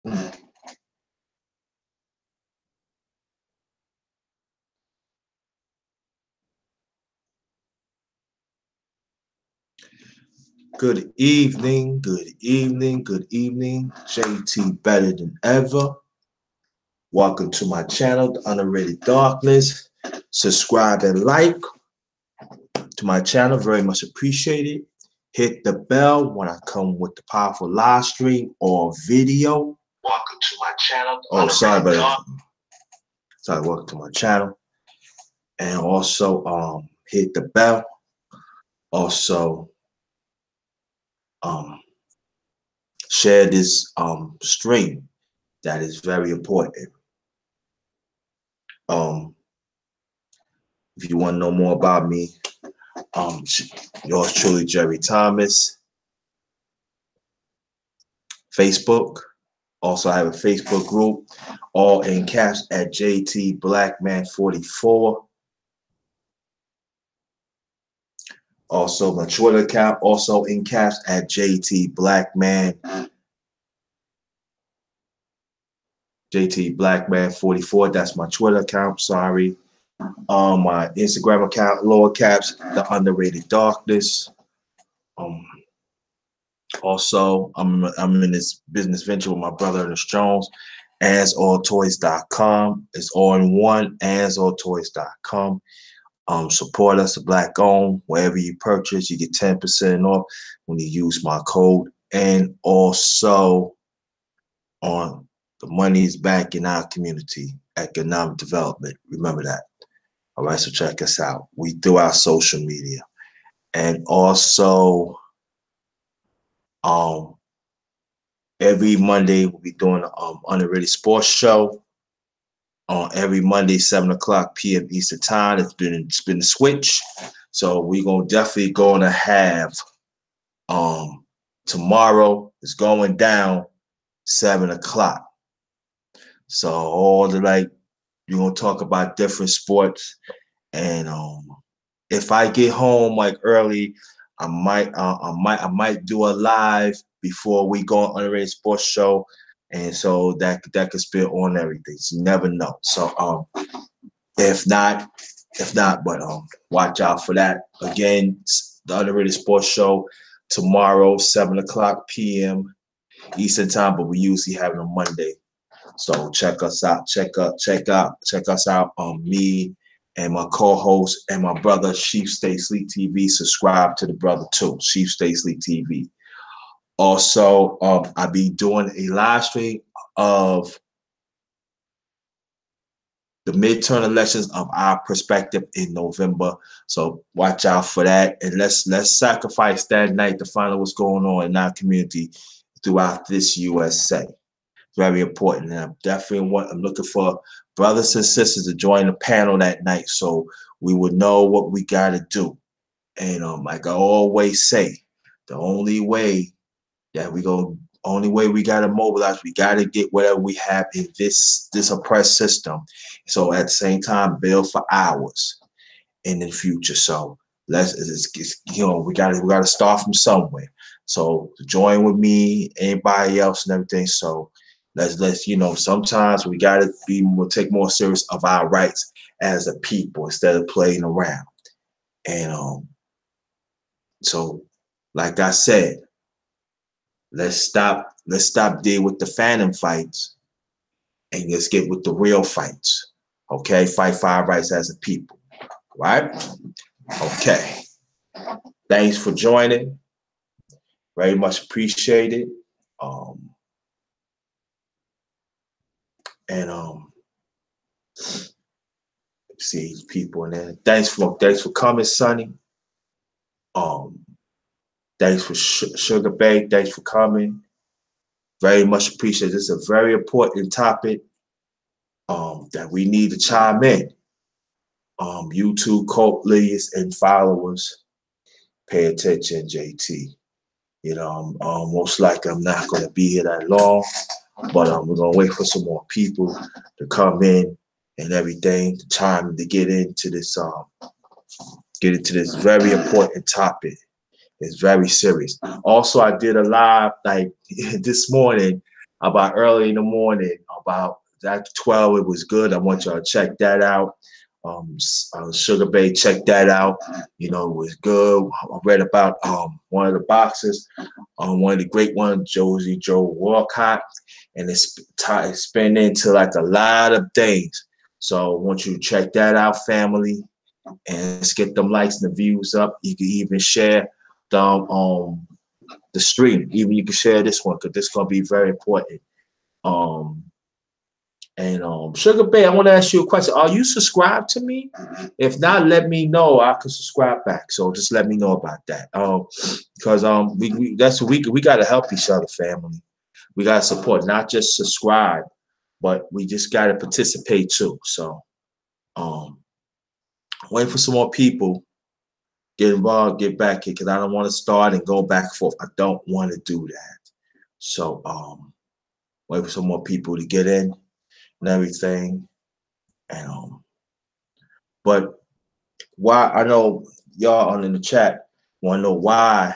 Good evening, good evening, good evening. JT better than ever. Welcome to my channel, The Underrated Darkness. Subscribe and like to my channel, very much appreciated. Hit the bell when I come with the powerful live stream or video. Welcome to my channel. Oh, sorry about that. Sorry, welcome to my channel. And also hit the bell. Also share this stream. That is very important. If you want to know more about me, yours truly, Jerry Thomas. Facebook. Also, I have a Facebook group, all in caps at JT Blackman44. Also, my Twitter account, also in caps at JT Blackman. JT Blackman44. That's my Twitter account. Sorry. My Instagram account, lower caps, The Underrated Darkness. Also, I'm in this business venture with my brother Ernest Jones, AnsAllToys.com. It's all in one, AnsAllToys.com. Support us, Black owned. Wherever you purchase, you get 10% off when you use my code. And also, on the money is back in our community, economic development. Remember that. All right, so check us out. We do our social media. And also, every Monday we'll be doing Underrated Sports Show. On every Monday, 7:00 p.m. Eastern Time. It's been a switch. So we're definitely gonna have tomorrow is going down 7:00. So all the you're gonna talk about different sports. And if I get home early, I might do a live before we go on Underrated Sports Show, and so that could spill on everything. So you never know. So if not, but watch out for that. Again, the Underrated Sports Show tomorrow, 7:00 p.m. Eastern Time, but we usually have it on Monday. So check us out. Check us out. Me and my co-host and my brother, Sheep Stay Sleep TV. Subscribe to the brother too, Sheep Stay Sleep TV. Also, I'll be doing a live stream of the midterm elections of our perspective in November. So watch out for that. And let's sacrifice that night to find out what's going on in our community throughout this USA. Very important. And I'm looking for brothers and sisters to join the panel that night so we would know what we got to do. And like I always say, the only way we got to mobilize, we got to get whatever we have in this oppressed system. So at the same time, build for ours in the future. So we got to start from somewhere. So join with me, anybody else, and everything. So let's sometimes we'll take more serious of our rights as a people instead of playing around. And so like I said, let's stop dealing with the phantom fights and let's get with the real fights. Okay, fight for our rights as a people. Right? Okay. Thanks for joining. Very much appreciated. See people in there. Thanks for coming, Sonny. Thanks for Sugar Bay. Thanks for coming. Very much appreciated. This is a very important topic that we need to chime in. YouTube cult leaders and followers, pay attention, JT. Most likely I'm not going to be here that long, but we're going to wait for some more people to come in and everything to get into this very important topic. It's very serious. Also, I did a live this morning about early in the morning, about that 12. It was good. I want y'all to check that out. Sugar Bay, check that out. You know, it was good. I read about one of the boxers, one of the great ones, Joe Walcott, and it's been into like a lot of things. So I want you to check that out, family, and let's get them likes and the views up. You can even share the stream. Even you can share this one because this is gonna be very important. Um, Sugar Bay, I want to ask you a question. Are you subscribed to me? If not, let me know. I can subscribe back. So just let me know about that. Because we gotta help each other, family. We gotta support, not just subscribe, but we just gotta participate too. So waiting for some more people. Get involved, get back here, because I don't want to start and go back and forth. I don't want to do that. So wait for some more people to get in and everything. And but why I know y'all on in the chat want to know why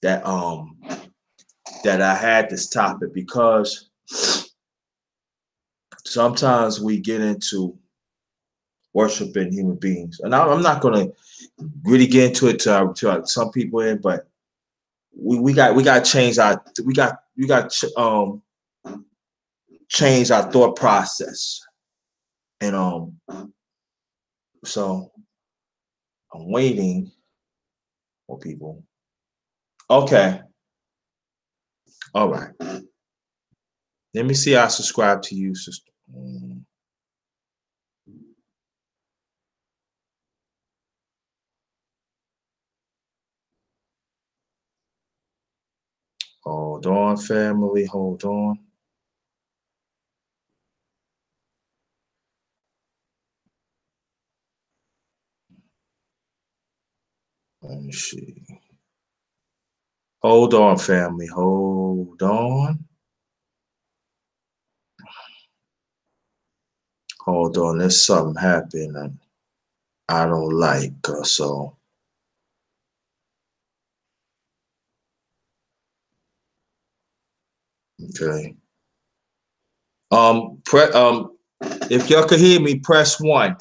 that that I had this topic, because sometimes we get into worshiping human beings, and I'm not gonna really get into it to some people in, but we got to change our change our thought process, and so I'm waiting for people. Okay, all right. Let me see. I subscribe to you, sister. Hold on, family. Hold on. Let me see. Hold on, family. Hold on. Hold on. There's something happening I don't like. So, okay. If y'all could hear me, press 1.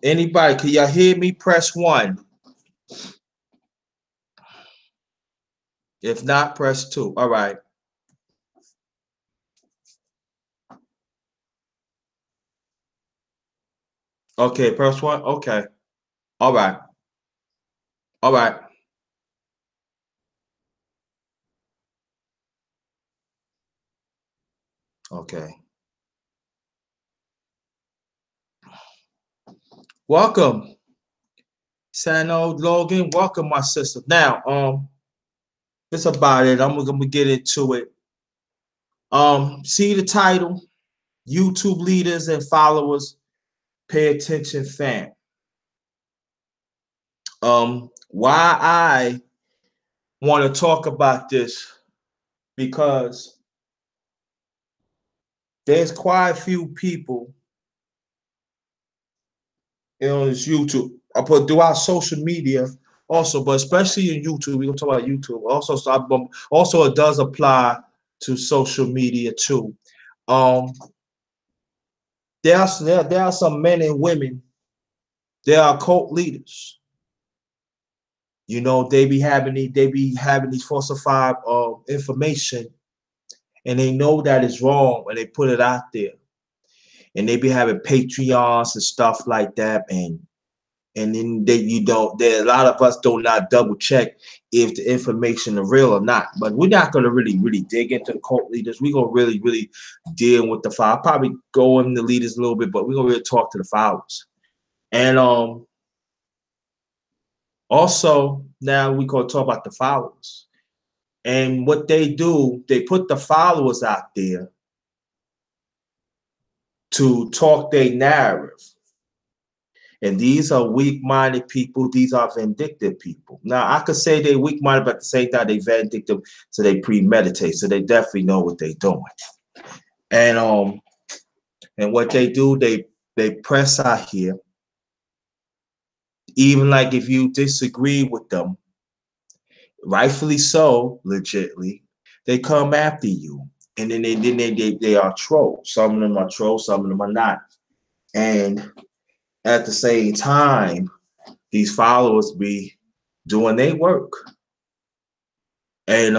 Anybody, can y'all hear me? Press 1. If not, press 2. All right. Okay, press 1. Okay. All right. All right. Okay. Welcome, Sano Logan. Welcome, my sister. Now, that's about it. I'm gonna get into it. See the title, YouTube leaders and followers, pay attention, fam. Why I want to talk about this, because there's quite a few people on this YouTube. I put throughout social media also, but especially in YouTube. We're gonna talk about YouTube. Also it does apply to social media too. There are some men and women. There are cult leaders. You know, they be having these falsified information, and they know that it's wrong, and they put it out there, and they be having Patreons and stuff like that, and then there a lot of us do not double check if the information is real or not. But we're not gonna really dig into the cult leaders. We're gonna really deal with the followers. Probably go in the leaders a little bit, but we're gonna really talk to the followers. And also now we're gonna talk about the followers. And what they do, they put the followers out there to talk their narrative. And these are weak-minded people. These are vindictive people. Now, I could say they're weak-minded, but at the same time, they're vindictive, so they premeditate. So they definitely know what they're doing. And what they do, they press out here, Even like if you disagree with them, rightfully so, legitly, they come after you. And then they are trolls. Some of them are trolls, some of them are not. And at the same time, these followers be doing their work. And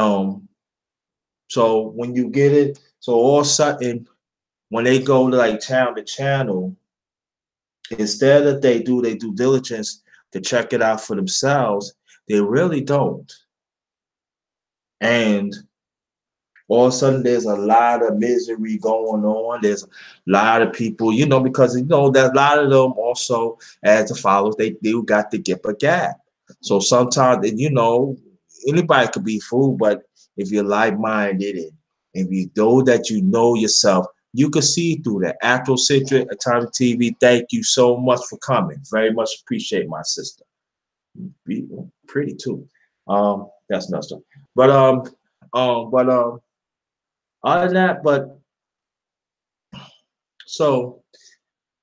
so when you get it, so all of a sudden, when they go to like channel to channel, instead of they do their due diligence to check it out for themselves, they really don't. And all of a sudden there's a lot of misery going on. There's a lot of people, because that a lot of them also, as the followers, they got to get a gap. So sometimes, anybody could be fooled, but if you're like-minded and if you know that you know yourself, you can see through that. Afrocentric Atomic TV, thank you so much for coming. Very much appreciate my sister. Pretty too. That's another stuff. But other than that, but so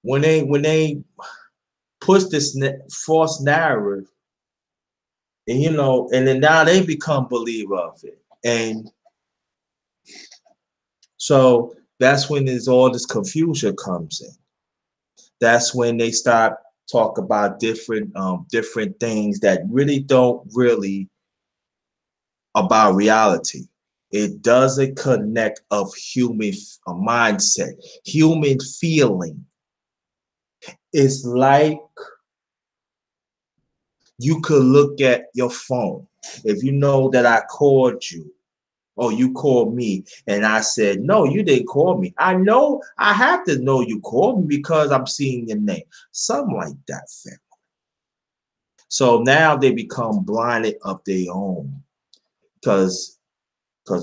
when they push this false narrative, and and then now they become believer of it, and so that's when there's all this confusion comes in. That's when they start talk about different things that really don't really about reality. It doesn't connect of human mindset, human feeling. It's like you could look at your phone. If you know that I called you, or you called me, and I said, no, you didn't call me. I know, I have to know you called me because I'm seeing your name. Something like that, family. So now they become blinded of their own because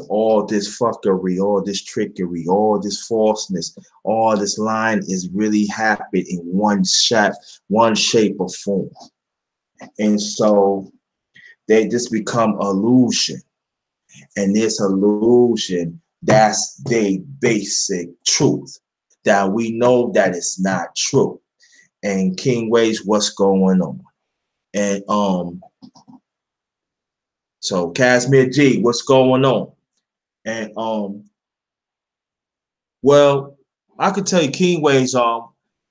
all this fuckery, all this trickery, all this falseness, all this lying is really happening in one shape or form. And so they just become illusion. And this illusion, that's the basic truth that we know that it's not true. And King Ways, what's going on? And so Casimir G, what's going on? And well, I could tell you King Ways,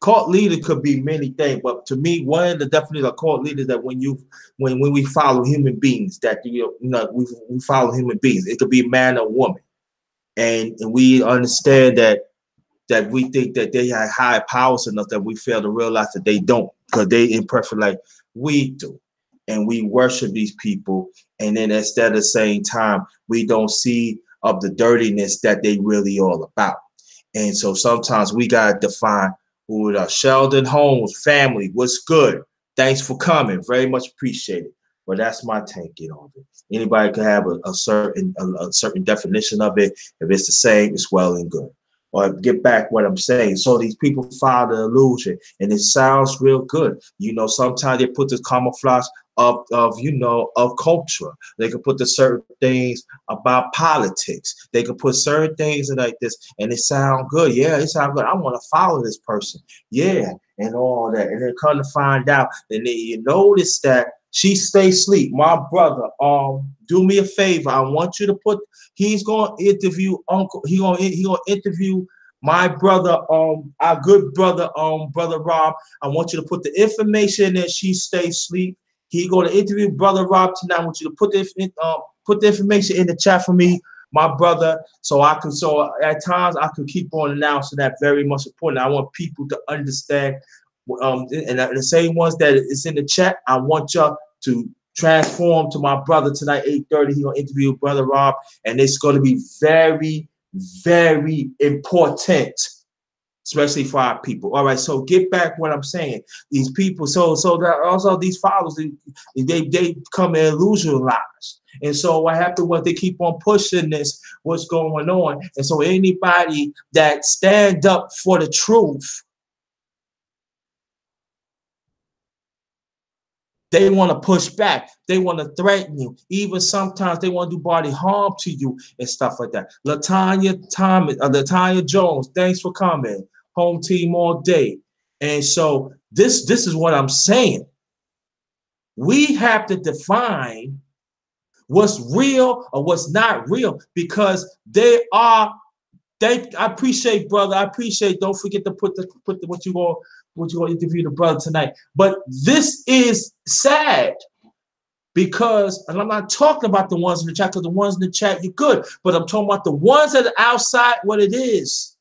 cult leader could be many things, but to me, one of the definitely a cult leader that when we follow human beings, that we follow human beings, it could be a man or woman, and we understand that we think that they have high powers enough that we fail to realize that they don't, because they imperfect like we do, and we worship these people, and then instead of the same time we don't see of the dirtiness that they really all about. And so sometimes we gotta define who it are. Sheldon Holmes, family, what's good? Thanks for coming. Very much appreciated. But that's my take on it. Anybody could have a certain definition of it. If it's the same, it's well and good. Or get back what I'm saying. So these people follow the illusion, and it sounds real good. Sometimes they put the camouflage of culture. They can put the certain things about politics. They can put certain things like this, and it sound good. Yeah, it sounds good. I want to follow this person. Yeah, and all that. And then come to find out, and then you notice that she stay asleep. My brother, do me a favor. I want you to put. He's gonna interview Uncle. He gonna interview my brother, our good brother, brother Rob. I want you to put the information that she stay asleep. He going to interview brother Rob tonight. I want you to put the information in the chat for me, my brother, so at times I could keep on announcing that. Very much important. I want people to understand, and the same ones that is in the chat, I want y'all to transform to my brother tonight, 8:30. He gonna interview brother Rob, and it's going to be very, very important, especially for our people. All right, so get back what I'm saying. These people, so that also these followers, they come and illusionalize. And so what happened was they keep on pushing this, what's going on. And so anybody that stand up for the truth, they want to push back. They want to threaten you. Even sometimes they want to do body harm to you and stuff like that. Latanya Jones, thanks for coming. Home team all day. And so this is what I'm saying. We have to define what's real or what's not real, because they are. I appreciate, brother. I appreciate. Don't forget to put the what you gonna interview the brother tonight. But this is sad because, and I'm not talking about the ones in the chat, because the ones in the chat you're good, but I'm talking about the ones that are outside. What it is,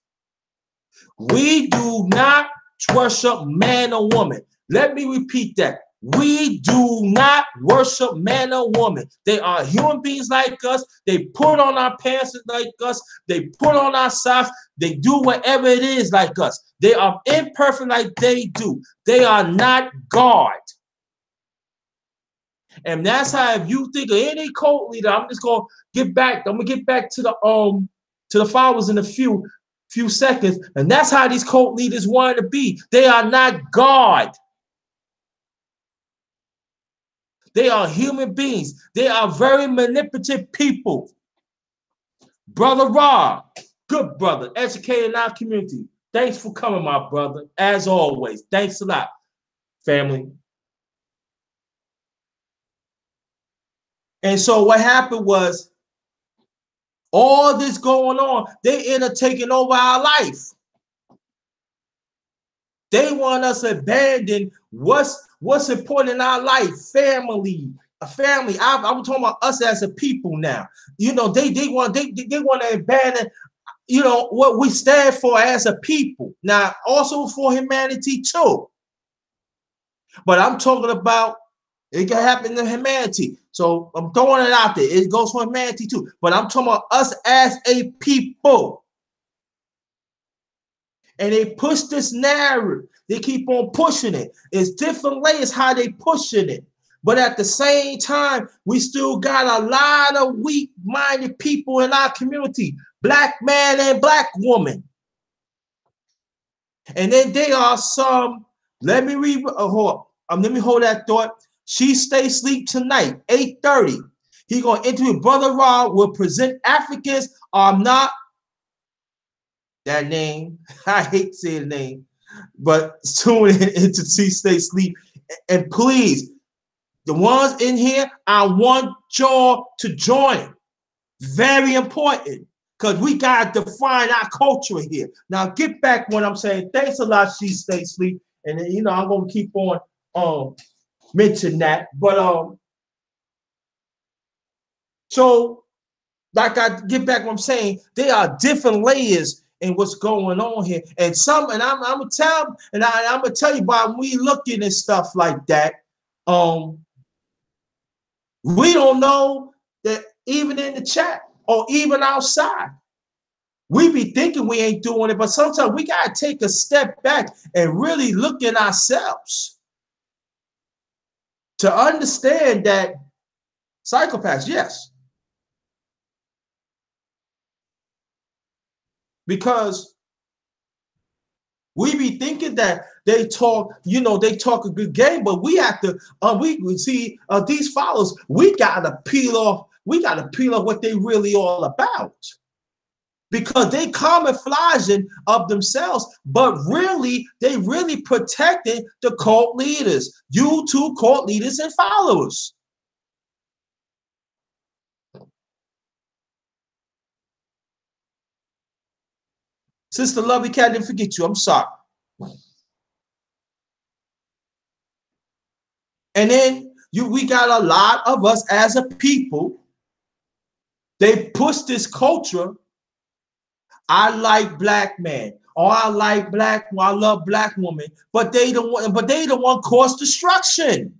we do not worship man or woman. Let me repeat that. We do not worship man or woman. They are human beings like us. They put on our pants like us. They put on our socks. They do whatever it is like us. They are imperfect like they do. They are not God. And that's how, if you think of any cult leader, I'm just gonna get back. I'm gonna get back to the followers in a few seconds. And that's how these cult leaders want to be. They are not God. They are human beings. They are very manipulative people. Brother Rob, good brother, educated in our community. Thanks for coming, my brother. As always, thanks a lot, family. And so what happened was, all this going on, they end up taking over our life. They want us to abandon what's important in our life, family, a family. I'm talking about us as a people now. You know, they want to abandon, you know, what we stand for as a people. Now, also for humanity too. But I'm talking about, it can happen to humanity. So I'm throwing it out there. It goes for humanity too. But I'm talking about us as a people. And they push this narrative. They keep on pushing it. It's different layers how they pushing it. But at the same time, we still got a lot of weak-minded people in our community. Black man and black woman. And then there are some, let me read, let me hold that thought. She stay asleep tonight, 8:30. He gonna interview Brother Rob, will present Africans are not, that name, I hate saying the name, but tune in to see Stay Asleep. And please, the ones in here, I want y'all to join. Very important, because we got to define our culture here. Now, get back when I'm saying thanks a lot, She Stay Asleep. And then, you know, I'm going to keep on mention that. But so, like, I get back what I'm saying, there are different layers in what's going on here. And I'm gonna tell you, by we looking at stuff like that, we don't know that even in the chat or even outside. We be thinking we ain't doing it, but sometimes we gotta take a step back and really look at ourselves to understand that psychopaths, yes. Because we be thinking that they talk, you know, they talk a good game, but we have to, we see these followers, we gotta peel off what they really all about. Because they camouflaging of themselves, but really, they really protecting the cult leaders, YouTube cult leaders and followers. Sister Lovely Cat, didn't forget you. I'm sorry. And then we got a lot of us as a people. They push this culture. I like black men, or I like I love black women, but they don't want cause destruction.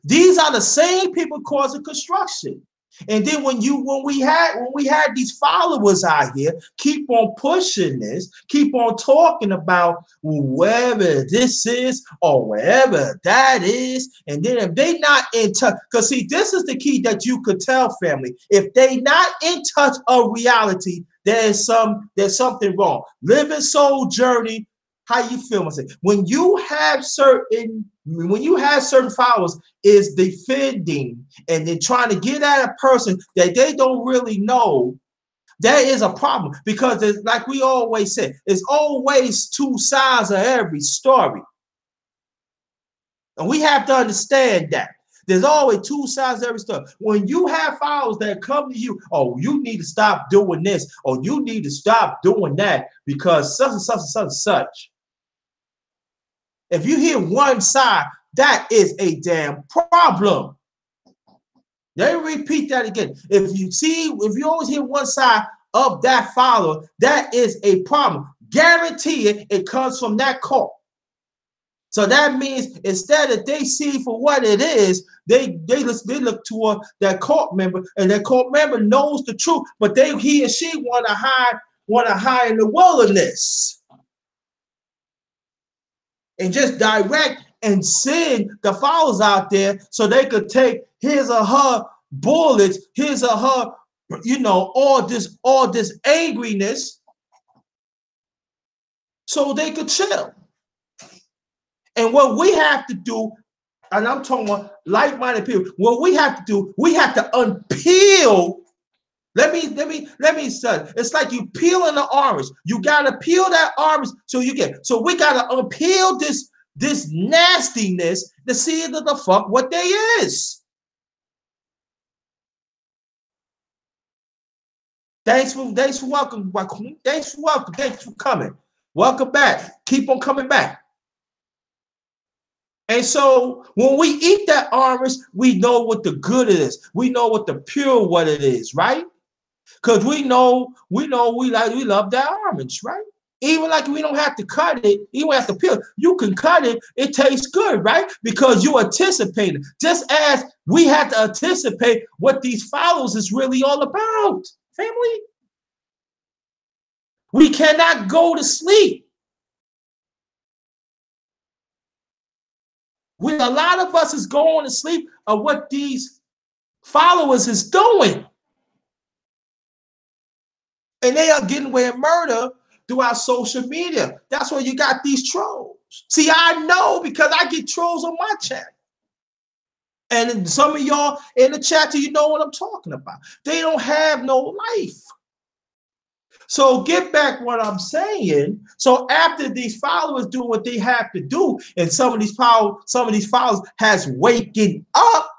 These are the same people causing construction. And then when we had these followers out here keep on pushing this, keep on talking about wherever this is or wherever that is, and then if they not in touch, because see, this is the key that you could tell, family. If they not in touch of reality, there's something wrong. Living Soul Journey. How you feel? I say, when you have certain followers is defending and they're trying to get at a person that they don't really know, that is a problem, because it's like we always say, there's always two sides of every story. And we have to understand that. There's always two sides to every story. When you have followers that come to you, oh, you need to stop doing this, or you need to stop doing that because such and such and such and such. If you hear one side, that is a damn problem. Let me repeat that again. If you always hear one side of that follower, that is a problem. Guarantee it comes from that cult. So that means instead of they see for what it is, they look toward that cult member, and that cult member knows the truth, but he or she want to hide in the wilderness and just direct and send the followers out there so they could take his or her bullets, his or her, all this angriness, so they could chill. And what we have to do, and I'm talking about like-minded people, what we have to do, we have to unpeel. Let me say, it's like you peeling the orange. You gotta peel that orange so we gotta unpeel this nastiness to see the fuck what they is. Thanks for welcome. Thanks for coming. Welcome back. Keep on coming back. And so when we eat that orange, we know what the good is. We know what the pure what it is, right? Because we love that orange, right? Even like we don't have to cut it, even have to peel. You can cut it, it tastes good, right? Because you anticipated. Just as we have to anticipate what these followers is really all about, family. We cannot go to sleep. A lot of us is going to sleep of what these followers is doing. And they are getting away with murder through our social media. That's why you got these trolls. See, I know because I get trolls on my chat. And some of y'all in the chat, you know what I'm talking about. They don't have no life. So get back what I'm saying. So after these followers do what they have to do, and some of these followers has waken up.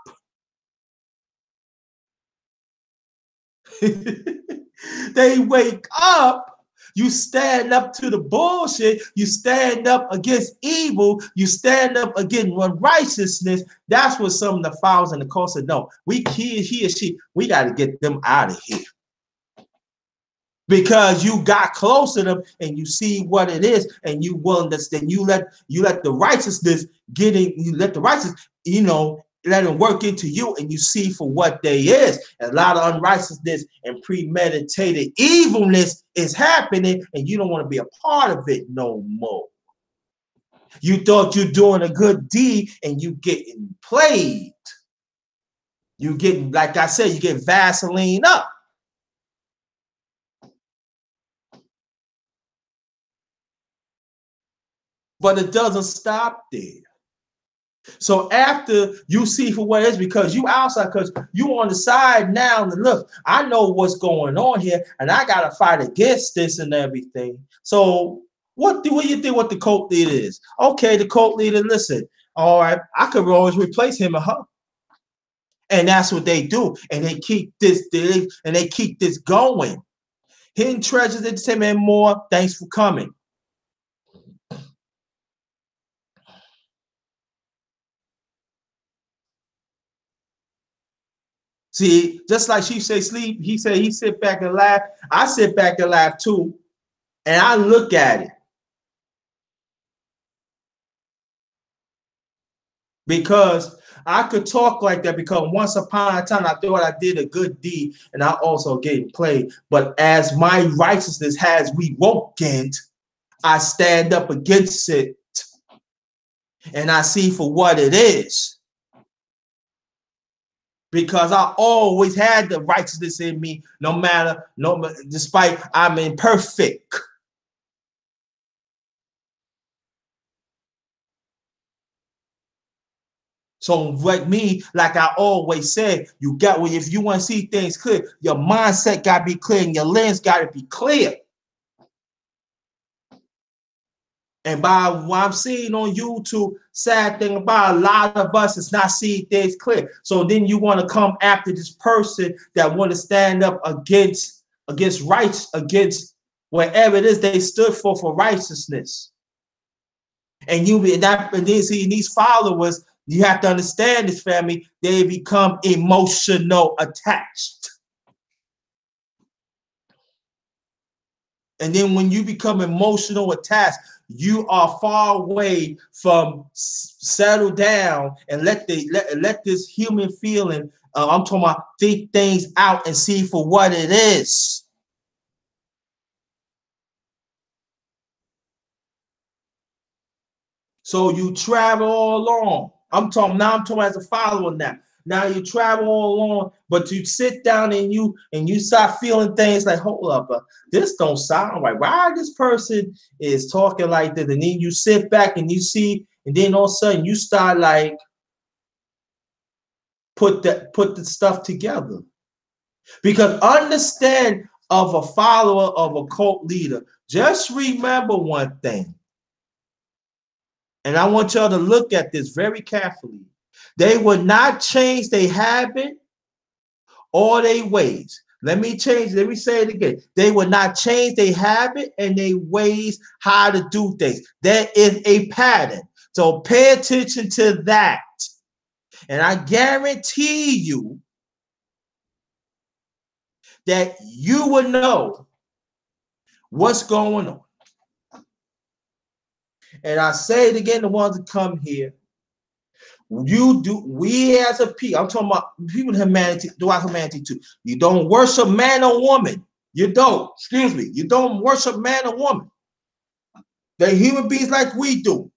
They wake up. You stand up to the bullshit. You stand up against evil. You stand up against righteousness. That's what some of the followers in the cult said. No, he or she, we got to get them out of here. Because you got close to them and you see what it is, and you willing to, then you let the righteousness get in, you let the righteous, let them work into you, and you see for what they is. And a lot of unrighteousness and premeditated evilness is happening, and you don't want to be a part of it no more. You thought you're doing a good deed, and you getting played. You getting, like I said, you get Vaseline up. But it doesn't stop there. So after you see for what it is, because you outside, because you on the side now, and look, I know what's going on here, and I gotta fight against this and everything. So what do you think what the cult leader is? Okay, the cult leader, listen, all right, I could always replace him or her. And that's what they do. And they keep this going. Hidden Treasures Entertainment and more. Thanks for coming. See, just like she say sleep, he said he sit back and laugh. I sit back and laugh too, and I look at it. Because I could talk like that because once upon a time I thought I did a good deed and I also get played. But as my righteousness has rewoken, I stand up against it and I see for what it is. Because I always had the righteousness in me, despite I'm imperfect. So like me, like I always said, if you want to see things clear, your mindset got to be clear and your lens got to be clear. And by what I'm seeing on YouTube, sad thing about a lot of us is not seeing things clear. So then you want to come after this person that want to stand up against rights, against whatever it is they stood for righteousness. And you be that, and then see these followers, you have to understand this, family, they become emotional attached. And then when you become emotional attached, you are far away from settle down and let this human feeling, I'm talking about, think things out and see for what it is. So you travel all along. I'm talking as a follower now. Now you travel all along, but you sit down and you start feeling things like, hold up, this don't sound right. Why this person is talking like this? And then you sit back and you see, and then all of a sudden you start like put the stuff together. Because understand, of a follower of a cult leader, just remember one thing. And I want y'all to look at this very carefully. They would not change their habit or their ways. Let me say it again. They would not change their habit and their ways how to do things. There is a pattern. So pay attention to that. And I guarantee you that you will know what's going on. And I say it again, the ones that come here, we as a people, I'm talking about people in humanity, throughout humanity too. You don't worship man or woman. You don't, excuse me, you don't worship man or woman. They're human beings like we do.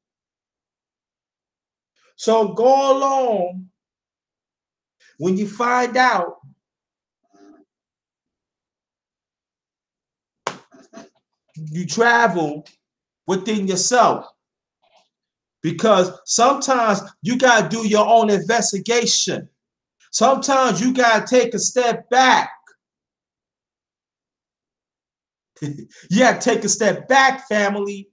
So go along when you find out you travel within yourself. Because sometimes you got to do your own investigation. Sometimes you got to take a step back. You got to take a step back, family.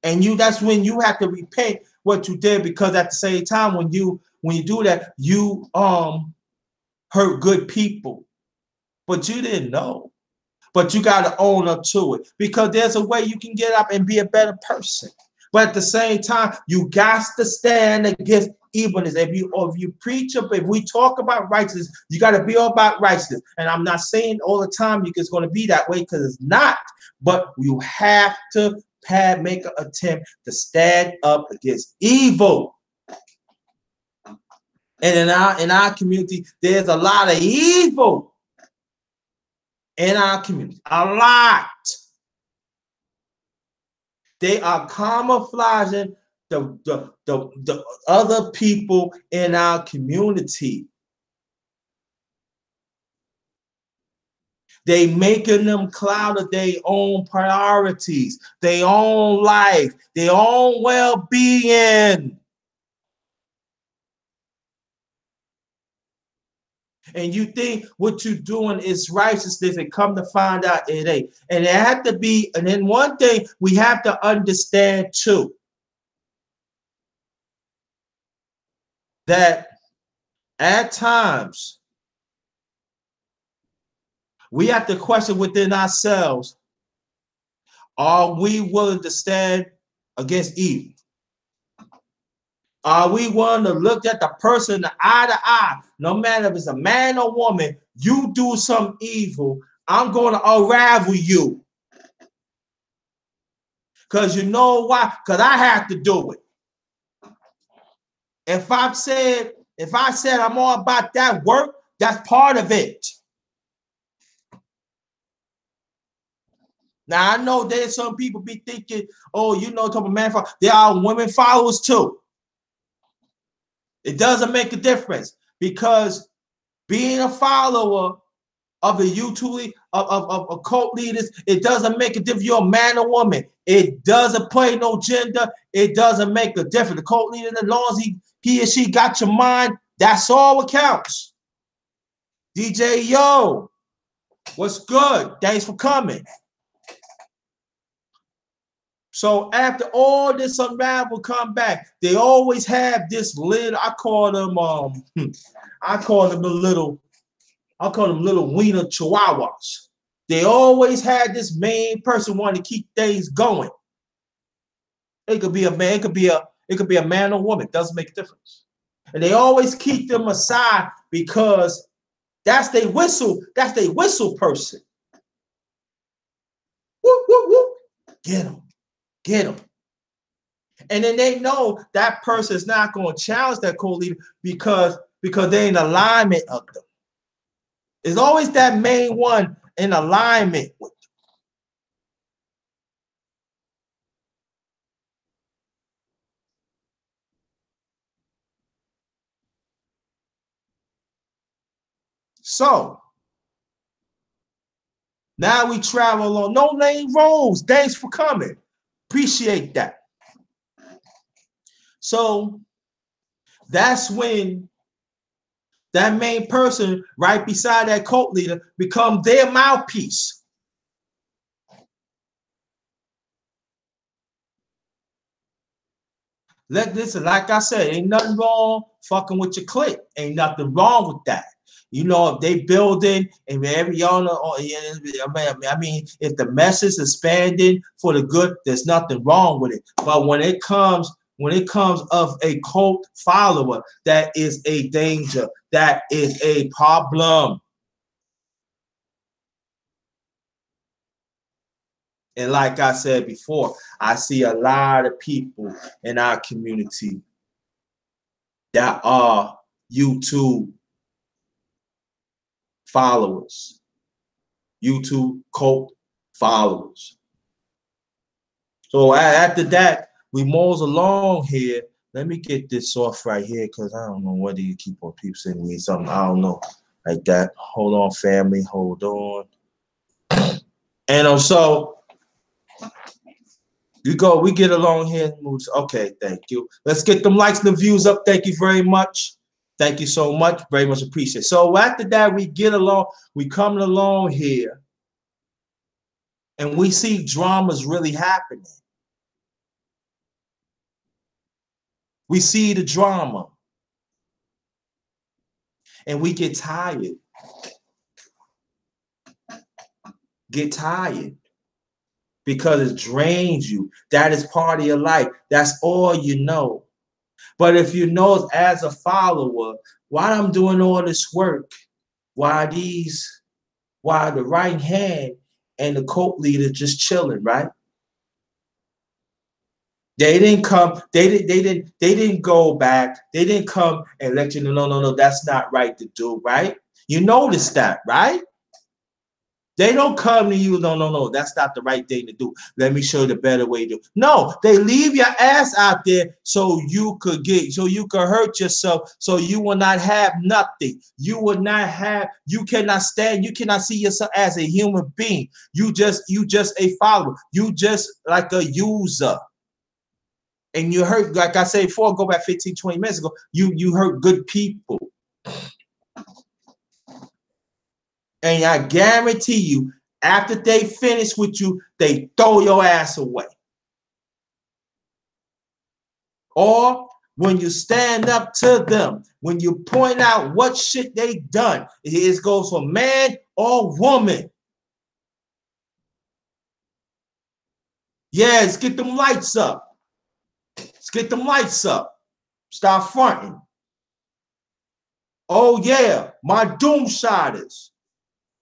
And that's when you have to repent what you did, because at the same time, when you do that, you hurt good people. But you didn't know. But you got to own up to it, because there's a way you can get up and be a better person. But at the same time, you got to stand against evilness. If you preach up, if we talk about righteousness, you got to be all about righteousness. And I'm not saying all the time it's going to be that way, because it's not. But you have to make an attempt to stand up against evil. And in our community, there's a lot of evil in our community. A lot. They are camouflaging the other people in our community. They making them cloud of their own priorities, their own life, their own well-being. And you think what you're doing is righteousness, and come to find out it ain't. And it had to be, and then one thing we have to understand too, that at times we have to question within ourselves, are we willing to stand against evil? Are we willing to look at the person eye to eye, no matter if it's a man or woman? You do some evil, I'm going to unravel you. Because you know why? Because I have to do it. If I said I'm all about that work, that's part of it. Now I know there's some people be thinking, oh, you know, talking man, there are women followers too. It doesn't make a difference, because being a follower of the YouTube of cult leaders, it doesn't make a difference. You're a man or woman. It doesn't play no gender. It doesn't make a difference. The cult leader, as long as he or she got your mind, that's all what counts. DJ Yo, what's good? Thanks for coming. So after all this unravel come back, they always have this little, I call them little wiener chihuahuas. They always had this main person wanting to keep things going. It could be a man, it could be a man or woman. It doesn't make a difference. And they always keep them aside because that's their whistle person. Whoop, whoop, whoop. Get them. Get them. And then they know that person is not going to challenge that co-leader because they're in alignment of them. There's always that main one in alignment with them. So now we travel on no lane roads. Thanks for coming. Appreciate that. So that's when that main person right beside that cult leader become their mouthpiece. Listen, like I said, ain't nothing wrong fucking with your clique. Ain't nothing wrong with that. You know, if they building and every y'all know, I mean, if the message is expanding for the good, there's nothing wrong with it. But when it comes of a cult follower, that is a danger. That is a problem. And like I said before, I see a lot of people in our community that are YouTube followers, YouTube cult followers. So after that, we mows along here. Let me get this off right here because I don't know whether you keep on people sending me something. I don't know like that. Hold on, family. Hold on. And so we get along here. Okay, thank you. Let's get them likes and the views up. Thank you very much. Thank you so much. Very much appreciate. So after that, we get along. We coming along here, and we see dramas really happening. We see the drama, and we get tired. Get tired because it drains you. That is part of your life. That's all you know. But if you know as a follower, why I'm doing all this work, why the right hand and the cult leader just chilling, right? They didn't come, they didn't go back, they didn't come and let you know, no, that's not right to do, right? You notice that, right? They don't come to you, no, that's not the right thing to do. Let me show you the better way to do. No, they leave your ass out there so you could hurt yourself, so you will not have nothing. You cannot stand, you cannot see yourself as a human being. You just a follower. You just like a user. And you hurt, like I said before, go back 15, 20 minutes ago, you hurt good people. And I guarantee you, after they finish with you, they throw your ass away. Or when you stand up to them, when you point out what shit they done, it goes for man or woman. Yeah, let's get them lights up. Let's get them lights up. Stop fronting. Oh yeah, my doom shotters.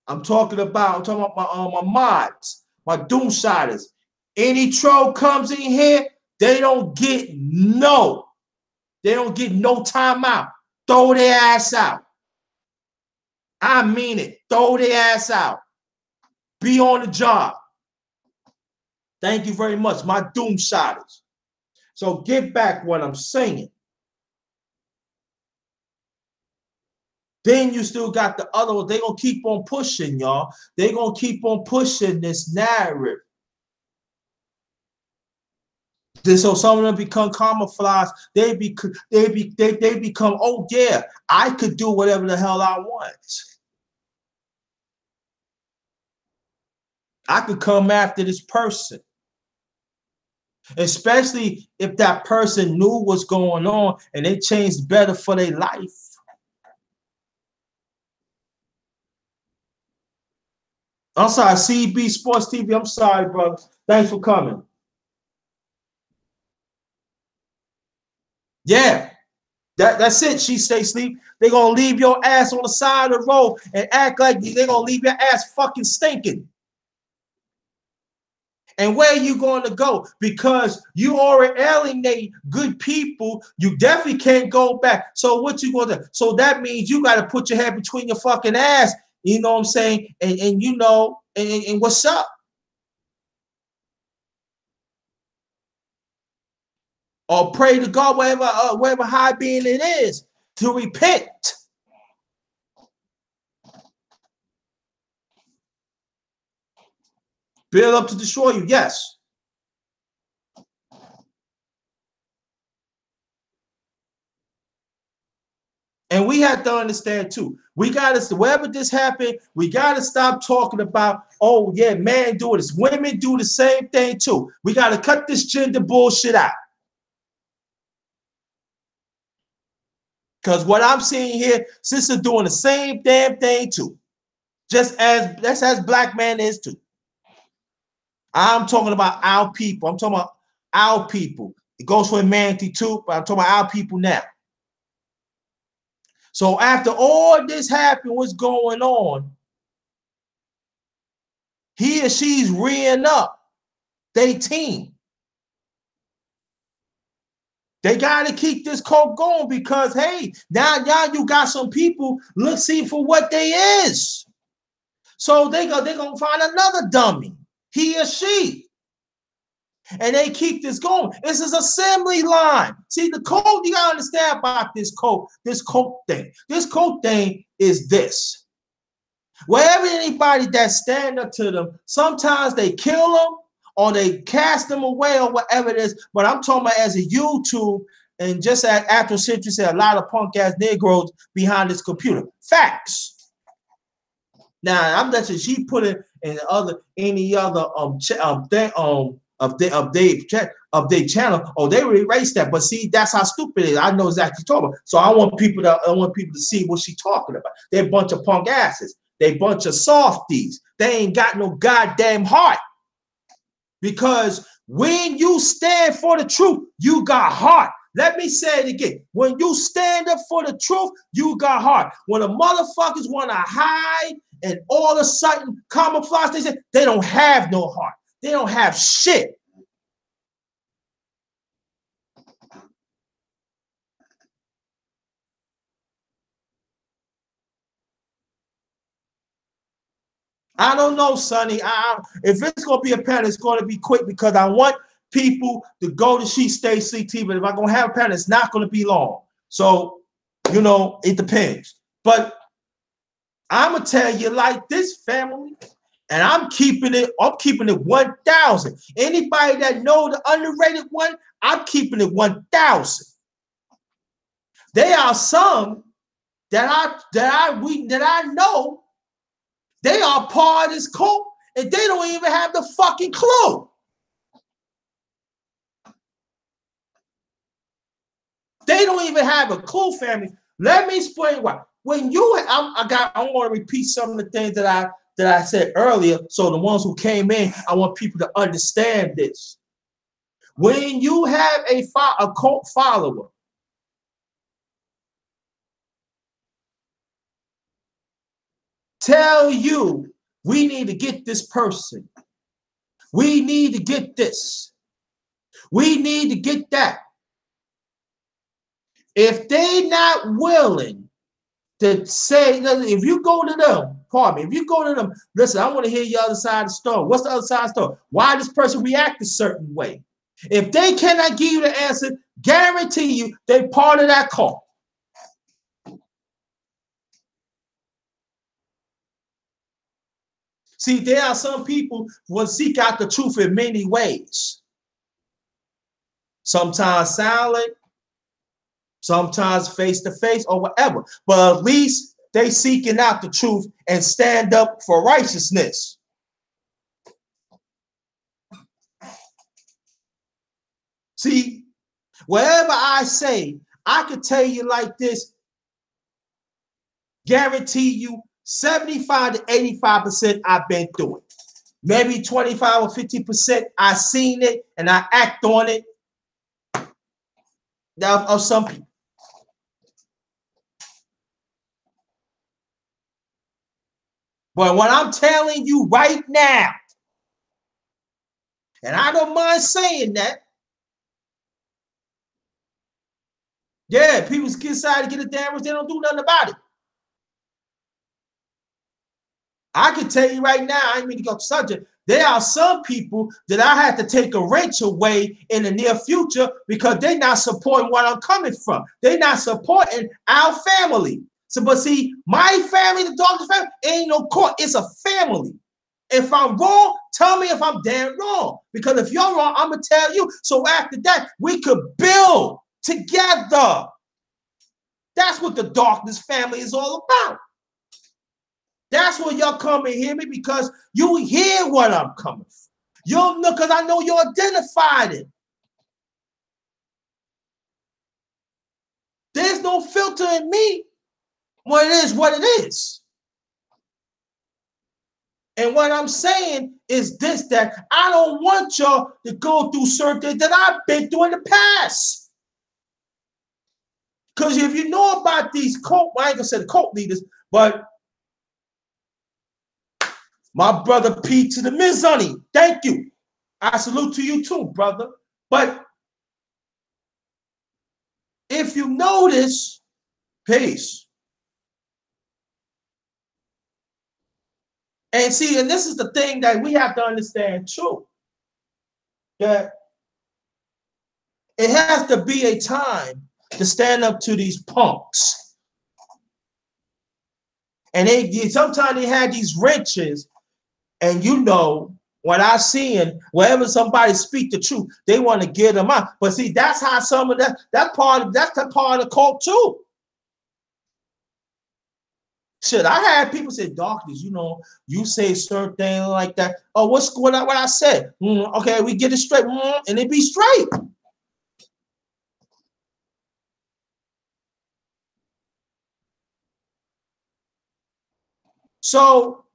I'm talking about my mods, my doom shotters. Any troll comes in here, they don't get no time out. Throw their ass out. I mean it. Throw their ass out. Be on the job. Thank you very much, my doom shotters. So get back what I'm saying. Then you still got the other one. They're going to keep on pushing, y'all. They're going to keep on pushing this narrative. So some of them become camouflaged. They become, oh yeah, I could do whatever the hell I want. I could come after this person. especially if that person knew what's going on and they changed better for their life. I'm sorry, CB Sports TV. I'm sorry, brother. Thanks for coming. Yeah, that's it. She stay asleep. They're gonna leave your ass on the side of the road and act like they're gonna leave your ass fucking stinking. And where are you going to go? Because you already alienate good people. You definitely can't go back. So what you going to do? So that means you got to put your head between your fucking ass. You know what I'm saying? And you know, and what's up? Or pray to God, whatever high being it is, to repent. Build up to destroy you. Yes. And we have to understand too. We got to, wherever this happened, we got to stop talking about, oh yeah, man do this. Women do the same thing too. We got to cut this gender bullshit out. Because what I'm seeing here, sisters doing the same damn thing too. Just as black man is too. I'm talking about our people. I'm talking about our people. It goes for humanity too, but I'm talking about our people now. So after all this happened, what's going on? He or she's rearing up their team. They got to keep this cult going because, hey, now you got some people look see for what they is. So they're going to find another dummy, he or she. And they keep this going. This is assembly line. See, the code, you got to understand about this code thing. This code thing is this. Wherever anybody that stand up to them, sometimes they kill them or they cast them away or whatever it is. But I'm talking about as a YouTube, and just as after Century said, a lot of punk ass Negroes behind this computer. Facts. Now I'm not sure she put it in any other thing of their channel. Oh, they erased that. But see, that's how stupid it is. I know exactly what you're talking about. So I want people to see what she's talking about. They're a bunch of punk asses. They a bunch of softies. They ain't got no goddamn heart. Because when you stand for the truth, you got heart. Let me say it again. When you stand up for the truth, you got heart. When the motherfuckers want to hide and all of a sudden camouflage, they don't have no heart. They don't have shit. I don't know, Sonny. If it's going to be a panel, it's going to be quick because I want people to go to She Stay CT. But if I'm going to have a panel, it's not going to be long. So, you know, it depends. But I'm going to tell you like this, family. And I'm keeping it 1,000. Anybody that know the underrated one, I'm keeping it 1,000. There are some that I know they are part of this cult and they don't even have the fucking clue. They don't even have a clue, family. Let me explain why. When you, I want to repeat some of the things that I said earlier. So the ones who came in, I want people to understand this. When you have a cult follower, tell you, we need to get this person. We need to get this. We need to get that. If they not willing to say, if you go to them, pardon me, if you go to them, listen, I want to hear your other side of the story. What's the other side of the story? Why this person react a certain way? If they cannot give you the answer, guarantee you they part of that cult. See, there are some people who will seek out the truth in many ways. Sometimes silent, sometimes face to face or whatever. But at least they seeking out the truth and stand up for righteousness. See, whatever I say, I can tell you like this, guarantee you 75 to 85% I've been through it. Maybe 25 or 50% I seen it and I act on it of some people. But what I'm telling you right now, and I don't mind saying that, yeah, people get inside to get a damage, they don't do nothing about it. I can tell you right now, I didn't mean to go to subject. There are some people that I had to take a wrench away in the near future because they're not supporting what I'm coming from. They're not supporting our family. So, but see, my family, the Dawkins family, ain't no court. It's a family. If I'm wrong, tell me if I'm damn wrong. Because if you're wrong, I'm going to tell you. So after that, we could build together. That's what the Darkness family is all about. That's where y'all come and hear me because you hear what I'm coming from. You'll know because I know you identified it. There's no filter in me. What it is, what it is. And what I'm saying is this, that I don't want y'all to go through certain things that I've been through in the past. Because if you know about these cult, I ain't gonna say the cult leaders, but my brother Pete to the Mizunny, thank you. I salute to you too, brother. But if you notice, peace. And see, and this is the thing that we have to understand too, that it has to be a time to stand up to these punks. And sometimes they had these wrenches, and you know, when I see it, wherever somebody speak the truth, they want to get them out. But see, that's how some of that's the part of the cult too. Shit, I had people say, Darkness, you know, you say certain things like that. Oh, what's what I said? Okay, we get it straight, and it be straight. So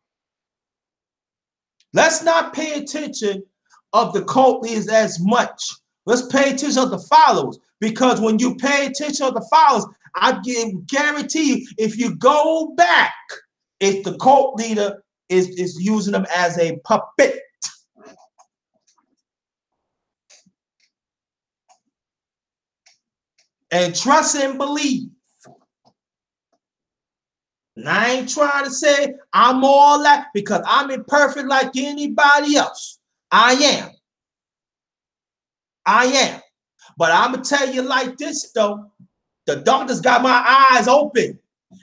let's not pay attention of the cult leaders as much. Let's pay attention of the followers, because when you pay attention of the followers, I guarantee you, if you go back, if the cult leader is using them as a puppet. And trust and believe. And I ain't trying to say I'm all that because I'm imperfect like anybody else. I am. But I'm going to tell you like this, though. The doctor's got my eyes open.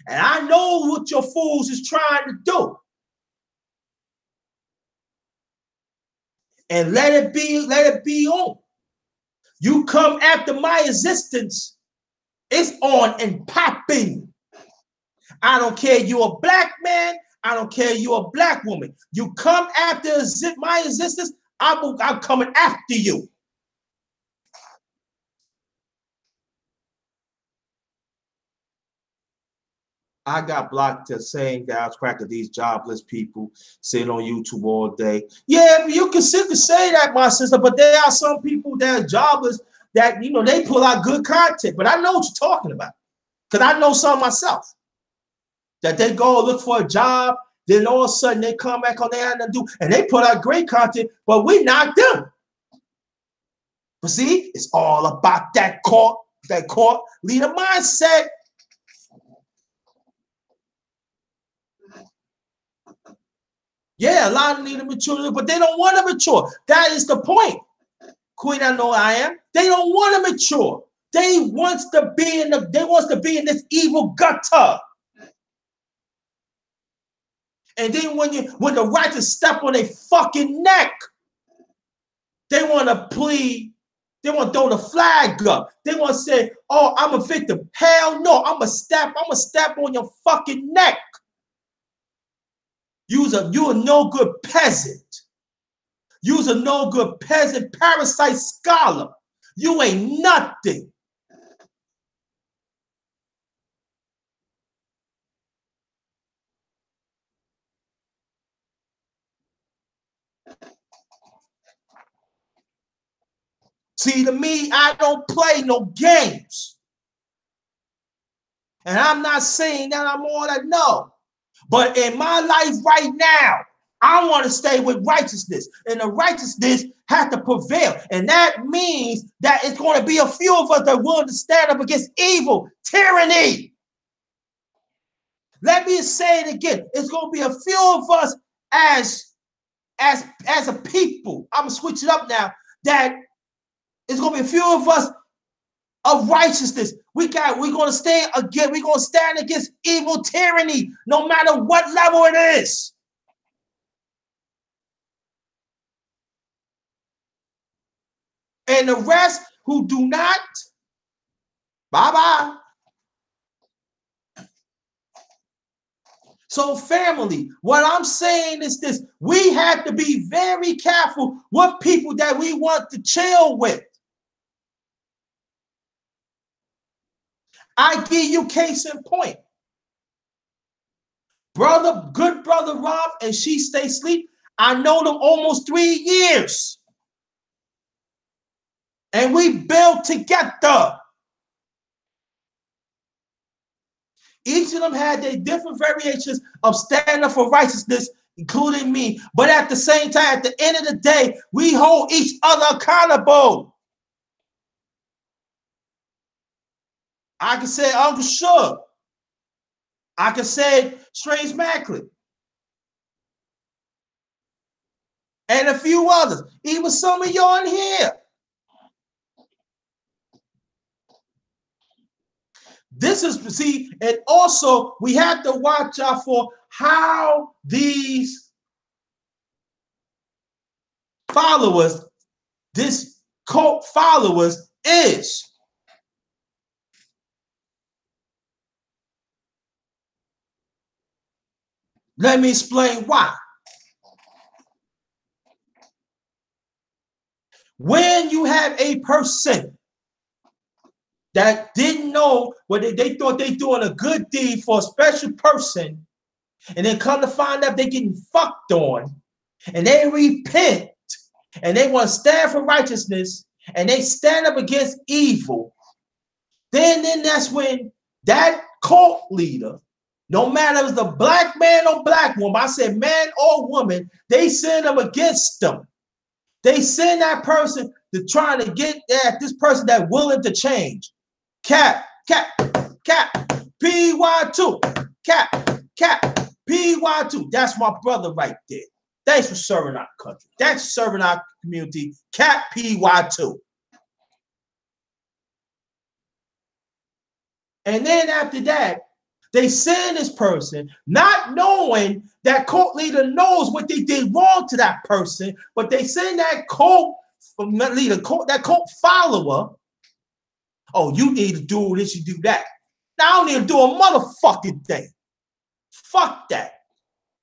And I know what your fools is trying to do. And let it be on. You come after my existence, it's on and popping. I don't care you're a black man. I don't care you're a black woman. You come after my existence, I'm coming after you. I got blocked to saying that I was cracking these jobless people sitting on YouTube all day. Yeah, you can say that, my sister, but there are some people that are jobless that, you know, they pull out good content. But I know what you're talking about because I know some myself. That they go look for a job, then all of a sudden they come back on there and they put out great content, but we not them. But see, it's all about that court leader mindset. Yeah, a lot of need to mature, but they don't want to mature. That is the point. Queen, I know I am. They don't want to mature. They wants to be in this evil gutter. And then when the righteous step on their fucking neck, they want to plead. They want to throw the flag up. They want to say, "Oh, I'm a victim." Hell no, I'm a step on your fucking neck. You a no good peasant. You's a no good peasant parasite scholar. You ain't nothing. See, to me, I don't play no games. And I'm not saying that I'm all I know. But in my life right now, I want to stay with righteousness. And the righteousness has to prevail. And that means that it's going to be a few of us that are willing to stand up against evil, tyranny. Let me say it again. It's going to be a few of us as a people. I'm going to switch it up now. That it's going to be a few of us of righteousness. We're going to stand again. We're going to stand against evil tyranny, no matter what level it is. And the rest who do not, bye-bye. So family, what I'm saying is this. We have to be very careful what people that we want to chill with. I give you case in point. Good brother Rob and She Stay Sleep. I know them almost 3 years. And we built together. Each of them had their different variations of standing up for righteousness, including me. But at the same time, at the end of the day, we hold each other accountable. I can say Uncle Suge. I can say Strange Macklin. And a few others. Even some of y'all in here. This is, see, and also we have to watch out for how these followers, this cult followers is. Let me explain why. When you have a person that didn't know what they thought they doing a good deed for a special person, and then come to find out they getting fucked on, and they repent, and they want to stand for righteousness, and they stand up against evil, then that's when that cult leader, no matter if it's a black man or black woman, I said man or woman, they send them against them. They send that person to try to get at this person that's willing to change. Cap, PY2, Cap, PY2. That's my brother right there. Thanks for serving our country. Thanks for serving our community. Cap, PY2. And then after that, they send this person, not knowing that cult leader knows what they did wrong to that person, but they send that cult leader, that cult follower, oh, you need to do this, you do that. Now, I don't need to do a motherfucking thing. Fuck that.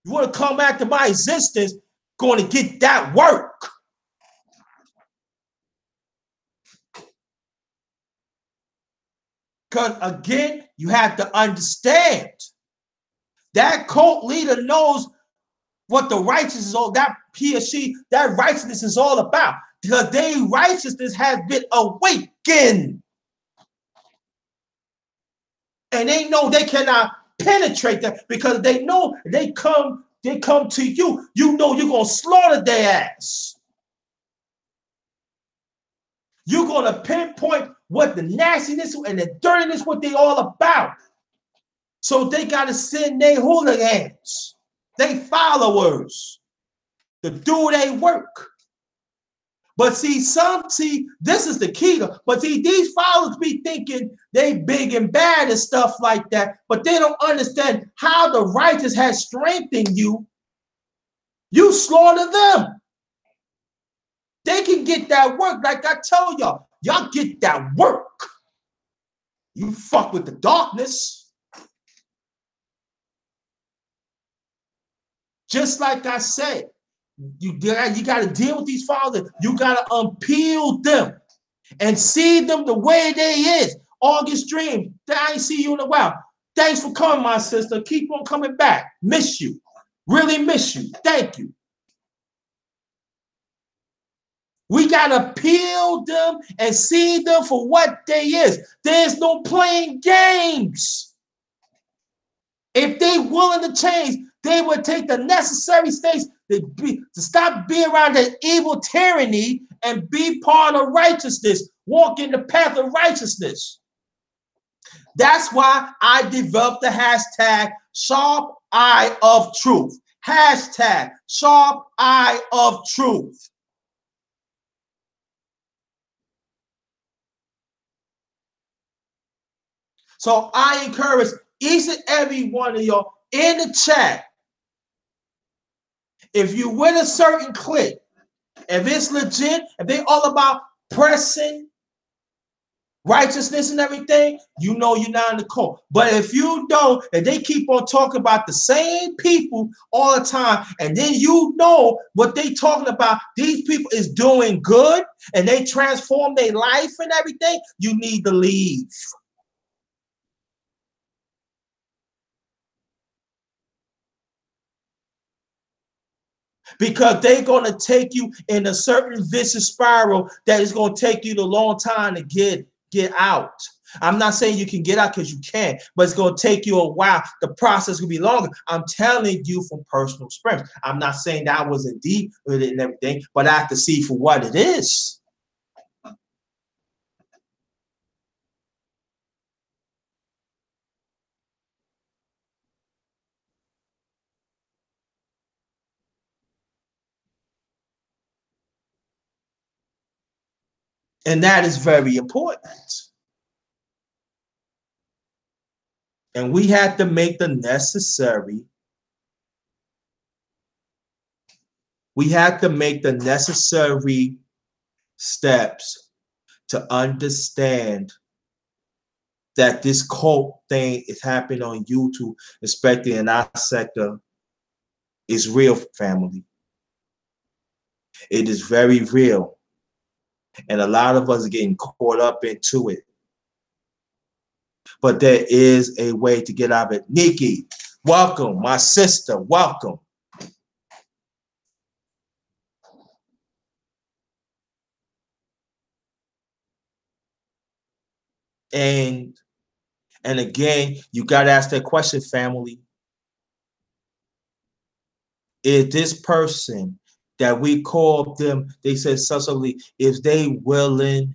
You want to come after my existence, going to get that work. Because, again, you have to understand that cult leader knows what the righteousness is all, that he or she, that righteousness is all about. Because their righteousness has been awakened. And they know they cannot penetrate that because they know they come to you. You know you're going to slaughter their ass. You're going to pinpoint what the nastiness and the dirtiness, what they all about. So they got to send their hooligans, they followers, to do their work. But see, this is the key. But see, these followers be thinking they big and bad and stuff like that, but they don't understand how the righteous has strengthened you. You slaughter them. They can get that work. Like I told y'all, y'all get that work. You fuck with the darkness. Just like I said, you got to deal with these fathers. You got to unpeel them. and see them the way they is. August Dream, I ain't see you in a while. Thanks for coming, my sister. Keep on coming back. Miss you. Really miss you. Thank you. We got to peel them and see them for what they is. There's no playing games. If they willing to change, they would take the necessary steps to stop being around the evil tyranny and be part of righteousness, walk in the path of righteousness. That's why I developed the hashtag Sharp Eye of Truth. Hashtag Sharp Eye of Truth. So I encourage each and every one of y'all in the chat, if you win a certain click, if it's legit, if they all about pressing righteousness and everything, you know you're not in the cult. But if you don't, and they keep on talking about the same people all the time, and then you know what they talking about, these people is doing good, and they transform their life and everything, you need to leave. Because they're going to take you in a certain vicious spiral that is going to take you a long time to get out. I'm not saying you can get out because you can, but it's going to take you a while. The process will be longer. I'm telling you from personal experience. I'm not saying that I wasn't deep with it and everything, but I have to see for what it is. And that is very important. And we have to make the necessary. We have to make the necessary steps to understand that this cult thing is happening on YouTube, especially in our sector, is real, family. It is very real. And a lot of us are getting caught up into it. But there is a way to get out of it. Nikki, welcome. My sister, welcome. And again, you got to ask that question, family. Is this person that we call them, they said subtly, is they willing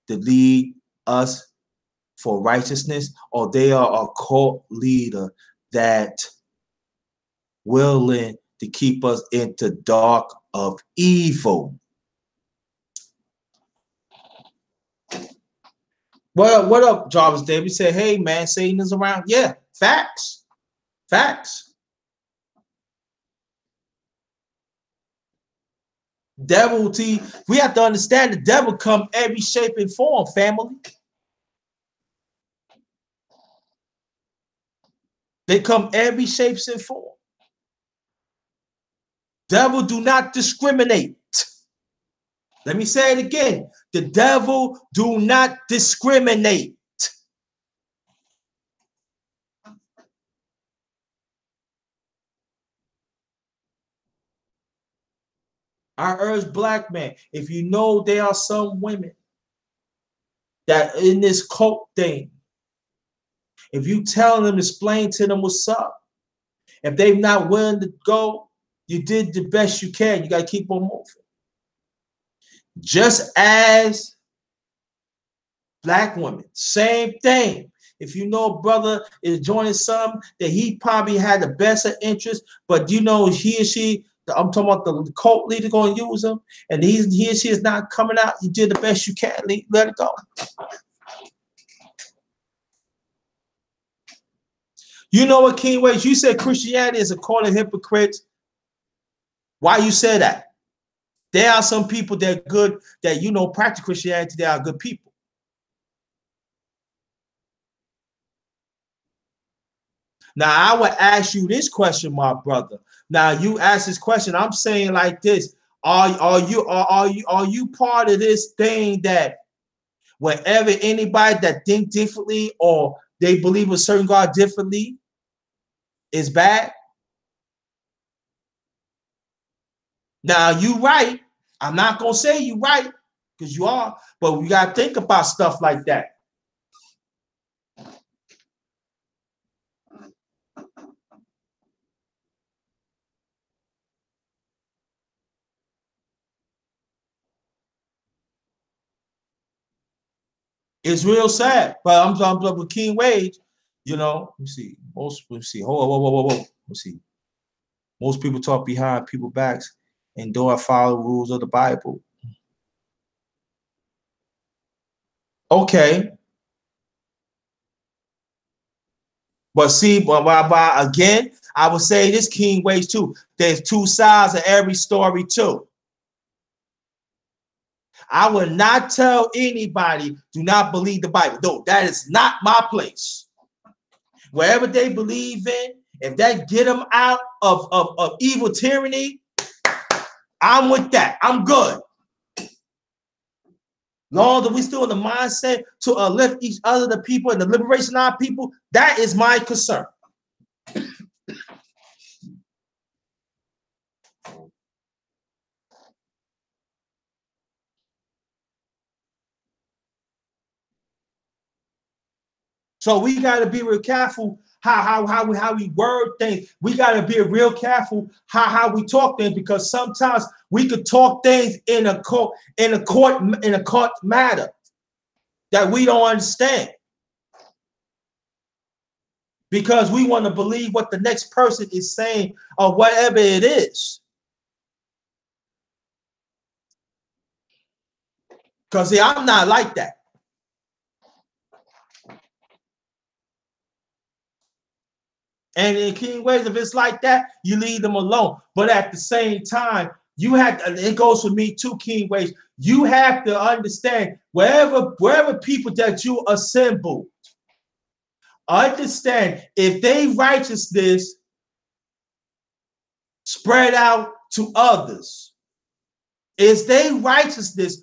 to lead us for righteousness, or they are a cult leader that willing to keep us into dark of evil? What up, Jarvis David? Said, hey man, Satan is around. Yeah, facts. Facts. Devil, we have to understand the devil come every shape and form, family. They come every shapes and form. Devil do not discriminate. Let me say it again. The devil do not discriminate. I urge black men, if you know there are some women that in this cult thing, if you tell them, explain to them what's up, if they're not willing to go, you did the best you can. You got to keep on moving. Just as black women, same thing. If you know a brother is joining something that he probably had the best of interest, but you know he or she, I'm talking about the cult leader going to use him, and he or she is not coming out, you did the best you can. Let it go. You know what, King Ways? You said Christianity is a cult of hypocrites. Why you say that? There are some people that are good, that you know practice Christianity, they are good people. Now, I would ask you this question, my brother. Now, you ask this question. I'm saying like this. Are you part of this thing that whenever anybody that think differently or they believe a certain God differently is bad? Now you right. I'm not gonna say you right because you are, but we gotta think about stuff like that. It's real sad. But I'm with King Wage. Let me see. Let me see. Whoa. Let me see. Most people talk behind people's backs and don't follow the rules of the Bible. Okay. But see, again, I would say this King Wage too. There's two sides of every story too. I would not tell anybody do not believe the Bible. No, that is not my place. Wherever they believe in, if that get them out of evil tyranny, I'm with that. I'm good. Long as we still in the mindset to lift each other, the people, and the liberation of our people, that is my concern. So we got to be real careful how we word things. We got to be real careful how we talk things, because sometimes we could talk things in a court matter that we don't understand, because we want to believe what the next person is saying or whatever it is. Because I'm not like that. And in King Ways, if it's like that, you leave them alone. But at the same time, you have to, it goes for me too, King Ways. You have to understand wherever people that you assemble, understand if they righteousness spread out to others, is they righteousness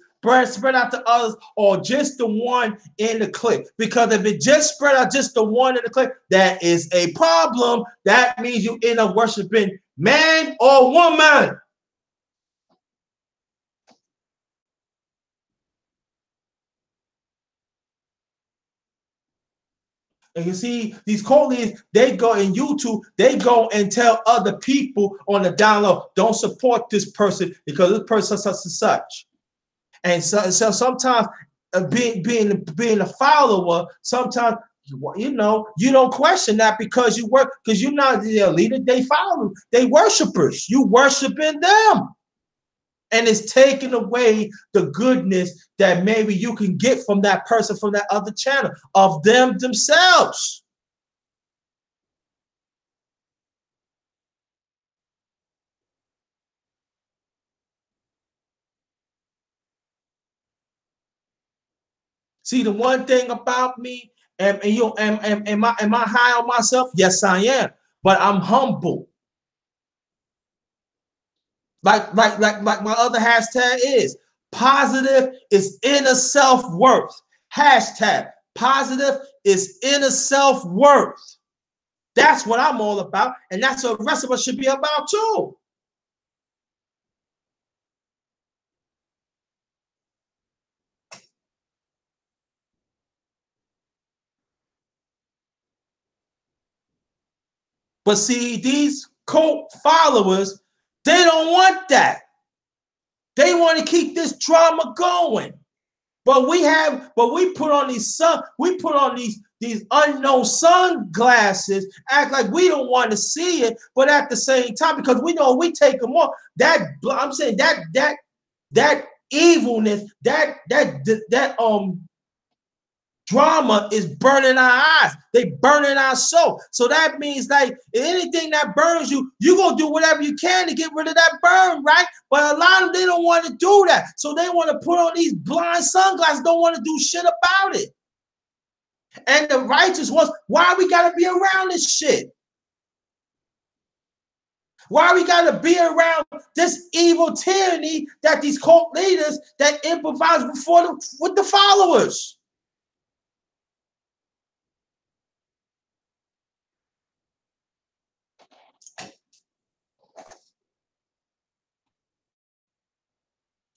spread out to others, or just the one in the clique? Because if it just spread out just the one in the clique, that is a problem. That means you end up worshiping man or woman. And you see, these colians, they go in YouTube, they go and tell other people on the down low, don't support this person because this person such and such. And so sometimes being a follower, sometimes you don't question that because you work, because you're not their leader. They follow, they worshipers. You worshiping them, and it's taking away the goodness that maybe you can get from that person from that other channel of them themselves. See, the one thing about me, am I high on myself? Yes, I am. But I'm humble. Like my other hashtag is positive is inner self-worth. Hashtag positive is inner self-worth. That's what I'm all about. And that's what the rest of us should be about too. But see, these cult followers, they don't want that. They want to keep this drama going. But we put on these unknown sunglasses, act like we don't want to see it, but at the same time, because we know we take them off, I'm saying that evilness, that drama is burning our eyes. They burning our soul. So that means like anything that burns you, you're going to do whatever you can to get rid of that burn, right? But a lot of them, they don't want to do that. So they want to put on these blind sunglasses, don't want to do shit about it. And the righteous ones, why we got to be around this shit? Why we gotta be around this evil tyranny that these cult leaders that improvise with the followers?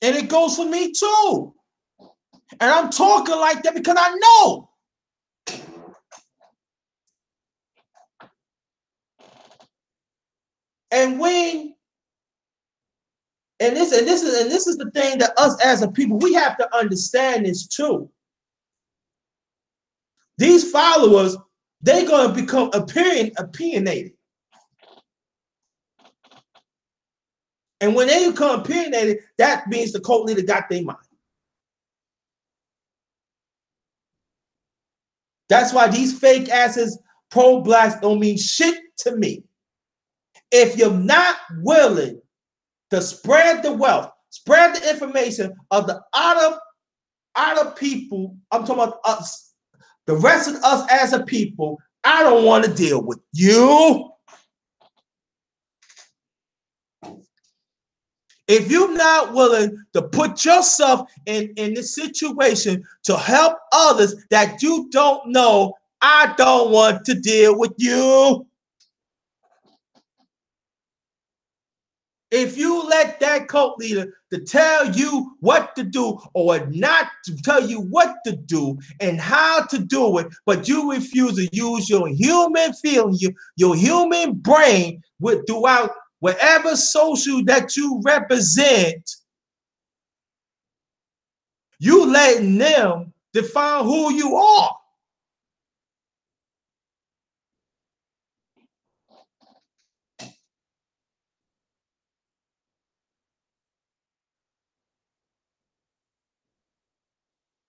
And it goes for me too. And I'm talking like that because I know. And this is the thing that us as a people, we have to understand this too. These followers, they're gonna become opinionated. And when they become opinionated, that means the cult leader got their mind. That's why these fake asses, pro-blacks, don't mean shit to me. If you're not willing to spread the wealth, spread the information of the other people, I'm talking about us, the rest of us as a people, I don't want to deal with you. If you're not willing to put yourself in this situation to help others that you don't know, I don't want to deal with you. If you let that cult leader to tell you what to do or not to tell you what to do and how to do it, but you refuse to use your human feeling, your human brain throughout whatever social that you represent, you letting them define who you are.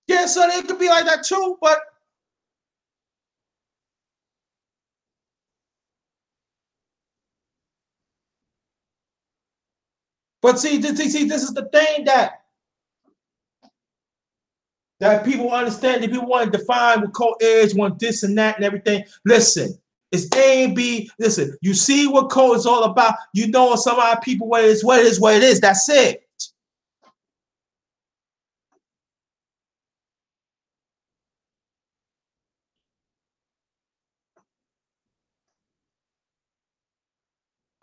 Yeah, so it could be like that too, but see, this is the thing that people understand. That people want to define what cult is, want this and that and everything. Listen, it's A and B. Listen, you see what cult is all about. You know some of our people what it is, what it is, what it is. That's it.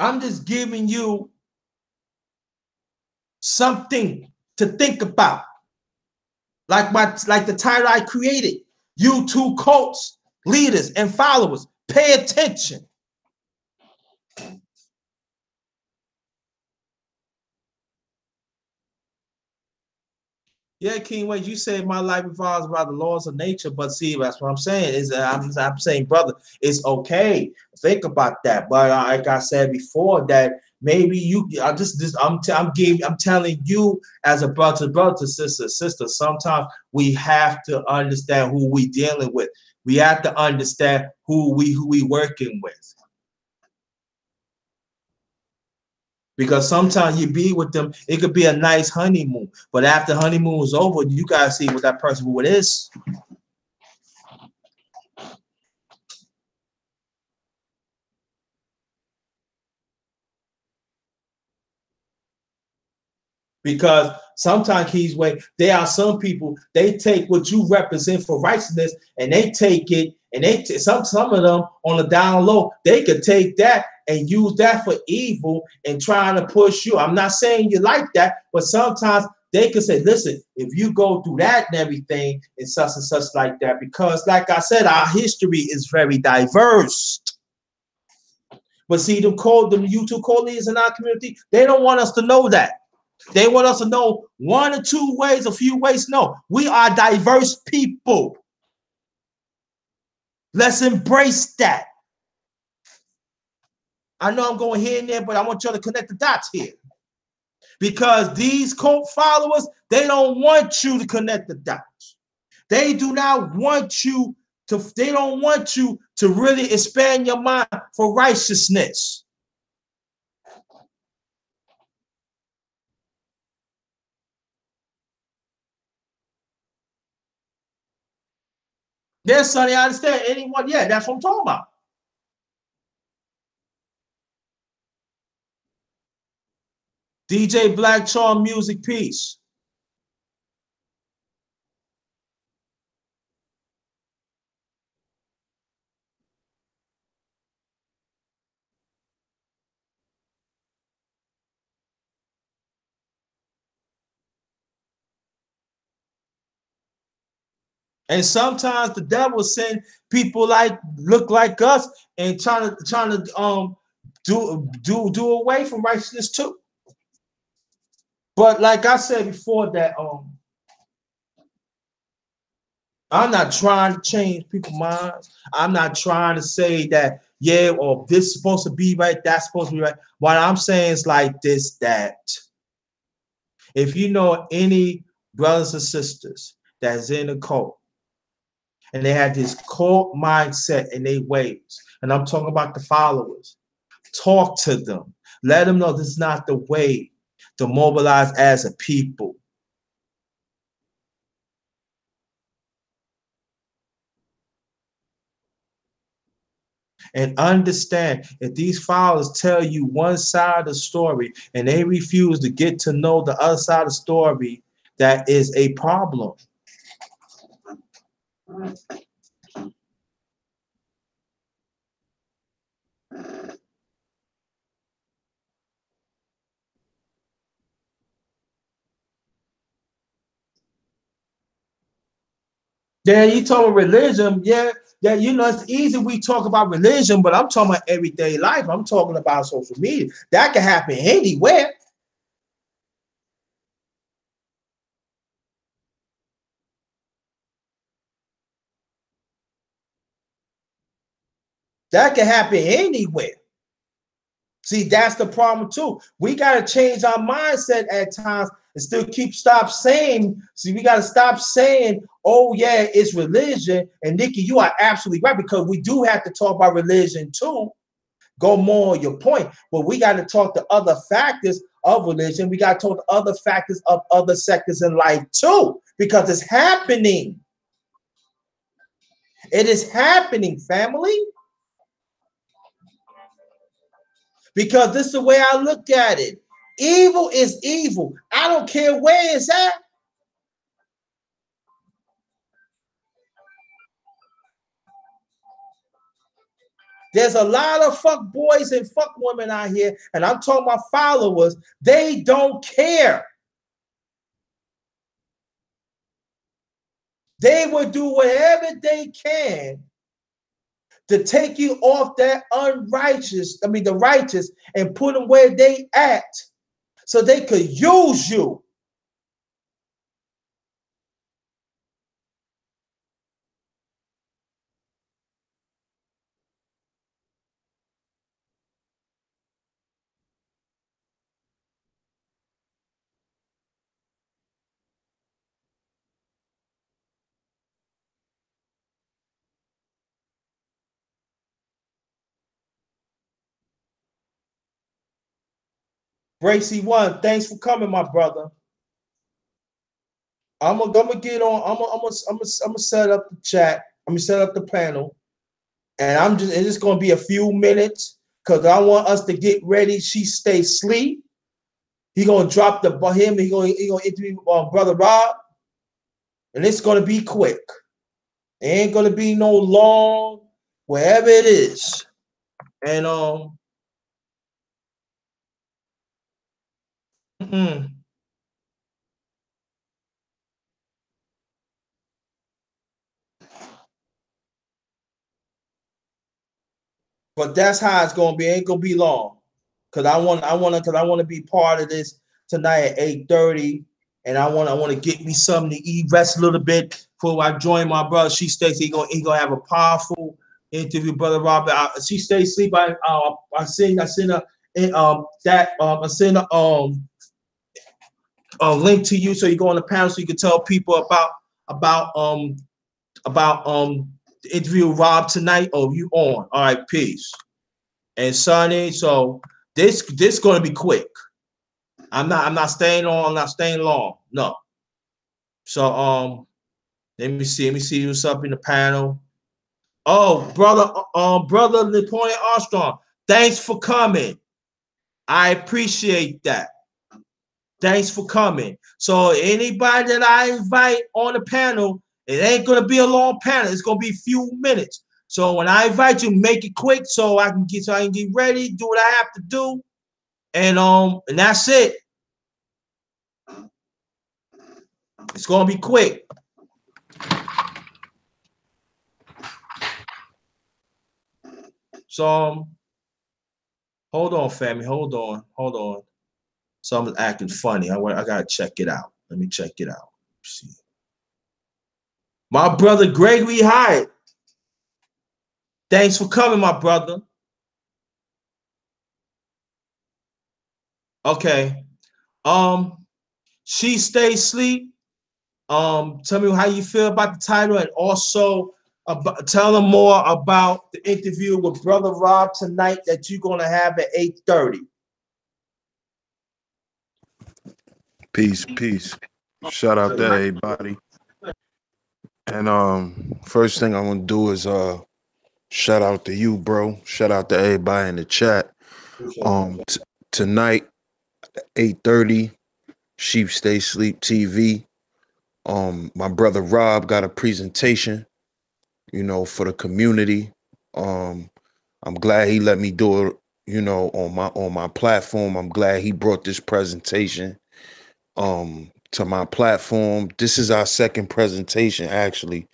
I'm just giving you something to think about. Like the title I created. YouTube cults, leaders, and followers. Pay attention. Yeah, King Wade, you said my life revolves around the laws of nature, but see, that's what I'm saying. Is I'm saying, brother, it's okay. Think about that. But like I said before, that maybe you, I'm telling you as a brother, sister. Sometimes we have to understand who we dealing with. We have to understand who we working with. Because sometimes you be with them, it could be a nice honeymoon, but after honeymoon is over, you gotta see what that person who it is. Because sometimes he's way there are some people they take what you represent for righteousness and they take it and some of them on the down low they could take that and use that for evil and trying to push you. I'm not saying you like that, but sometimes they could say, listen, if you go through that and everything and such like that, because like I said, our history is very diverse. But see, them YouTube colleagues in our community, they don't want us to know that. They want us to know one or two ways, a few ways. No, we are diverse people. Let's embrace that. I know I'm going here and there, but I want y'all to connect the dots here. Because these cult followers, they don't want you to connect the dots. They do not want you they don't want you to really expand your mind for righteousness. Yes, Sonny, I understand. Anyone, yeah, that's what I'm talking about. DJ Black Charm Music, peace. And sometimes the devil send people like look like us and trying to do away from righteousness too. But like I said before, that I'm not trying to change people's minds. I'm not trying to say that, yeah, or this is supposed to be right, that's supposed to be right. What I'm saying is like this, that if you know any brothers and sisters that's in a cult and they had this cult mindset in their ways, and I'm talking about the followers, talk to them. Let them know this is not the way to mobilize as a people. And understand, if these followers tell you one side of the story and they refuse to get to know the other side of the story, that is a problem. Then you talk about religion, yeah, you know it's easy we talk about religion, but I'm talking about everyday life. I'm talking about social media. That can happen anywhere. That can happen anywhere. See, that's the problem too. We got to change our mindset at times and still stop saying. See, we got to stop saying, "Oh yeah, it's religion." And Nikki, you are absolutely right, because we do have to talk about religion too. Go more on your point, but we got to talk to other factors of religion. We got to talk to other factors of other sectors in life too, because it's happening. It is happening, family. Because this is the way I look at it. Evil is evil. I don't care where it's at. There's a lot of fuck boys and fuck women out here, and I'm talking about followers. They don't care. They will do whatever they can to take you off that the righteous, and put them where they at so they could use you. Bracy One, thanks for coming, my brother. I'm gonna get on. I'm gonna set up the chat. I'm gonna set up the panel, and it's just gonna be a few minutes because I want us to get ready. She stay asleep. He gonna drop the him. He gonna interview brother Rob, and it's gonna be quick. It ain't gonna be no long, wherever it is. And mm-mm. But that's how it's gonna be. It ain't gonna be long, cause I want to be part of this tonight at 8:30, and I want to get me something to eat, rest a little bit before I join my brother. She stays. He gonna have a powerful interview, brother Robert. She stays asleep. I send a I send a link to you so you go on the panel so you can tell people about um about the interview with Rob tonight. Oh, you on? All right, peace. And Sonny, so this gonna be quick. I'm not staying on. I'm not staying long. No. So let me see what's up in the panel. Oh, brother Napoleon Armstrong, thanks for coming. I appreciate that. Thanks for coming. So anybody that I invite on the panel, it ain't gonna be a long panel. It's gonna be a few minutes. So when I invite you, make it quick so I can get ready, do what I have to do, and that's it. It's gonna be quick. So hold on, family. Hold on. Something's acting funny. I gotta check it out. Let me check it out. See. My brother Gregory Hyatt. Thanks for coming, my brother. Okay. She Stay Sleep. Tell me how you feel about the title, and also tell them more about the interview with Brother Rob tonight that you're gonna have at 8:30. Peace, peace. Shout out to everybody. And first thing I'm gonna do is shout out to you, bro. Shout out to everybody in the chat. Tonight, 8:30, Sheep Stay Sleep TV. My brother Rob got a presentation, for the community. Um, I'm glad he let me do it, on my platform. I'm glad he brought this presentation to my platform. This is our second presentation, actually.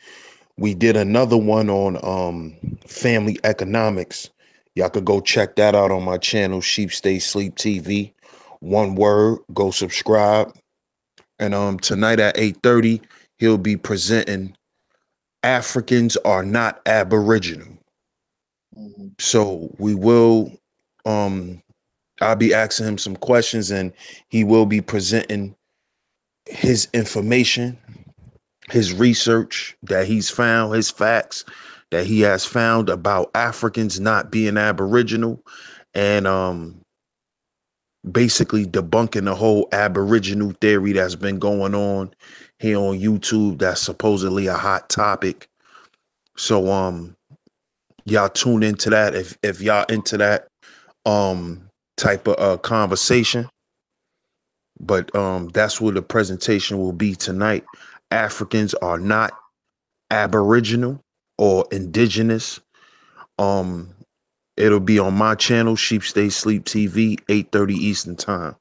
We did another one on family economics. Y'all could go check that out on my channel, Sheep Stay Sleep TV. One word, go subscribe. And tonight at 8:30, he'll be presenting Africans Are Not Aboriginal. So we will I'll be asking him some questions, and he will be presenting his information, his research that he's found, his facts that he has found about Africans not being Aboriginal, and basically debunking the whole Aboriginal theory that's been going on here on YouTube. That's supposedly a hot topic. So y'all tune into that if y'all into that type of conversation. But that's what the presentation will be tonight. Africans are not Aboriginal or indigenous. Um, it'll be on my channel, Sheep Stay Sleep TV, 8:30 Eastern time.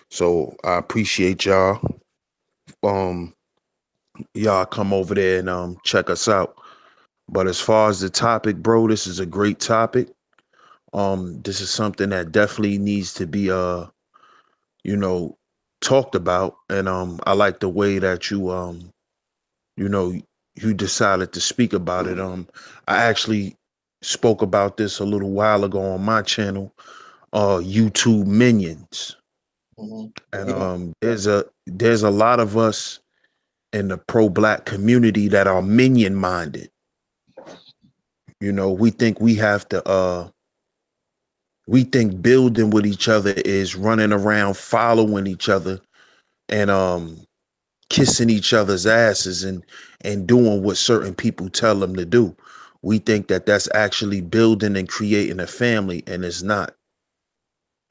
So I appreciate y'all. Um, y'all come over there and check us out. But as far as the topic, bro, this is a great topic. This is something that definitely needs to be you know, talked about. And I like the way that you know, you decided to speak about it. I actually spoke about this a little while ago on my channel, YouTube Minions. And there's a lot of us in the pro-black community that are minion minded. We think we think building with each other is running around following each other and kissing each other's asses and doing what certain people tell them to do. We think that that's actually building and creating a family, and it's not.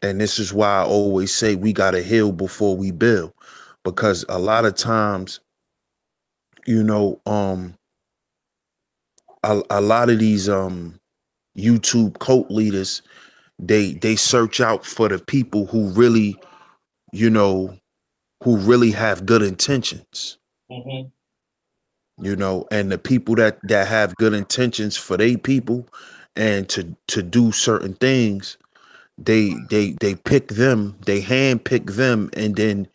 And this is why I always say we got to heal before we build, because a lot of times, a lot of these YouTube cult leaders, they search out for the people who really, you know, who really have good intentions. And the people that have good intentions for their people and to do certain things, they pick them, they hand pick them, and then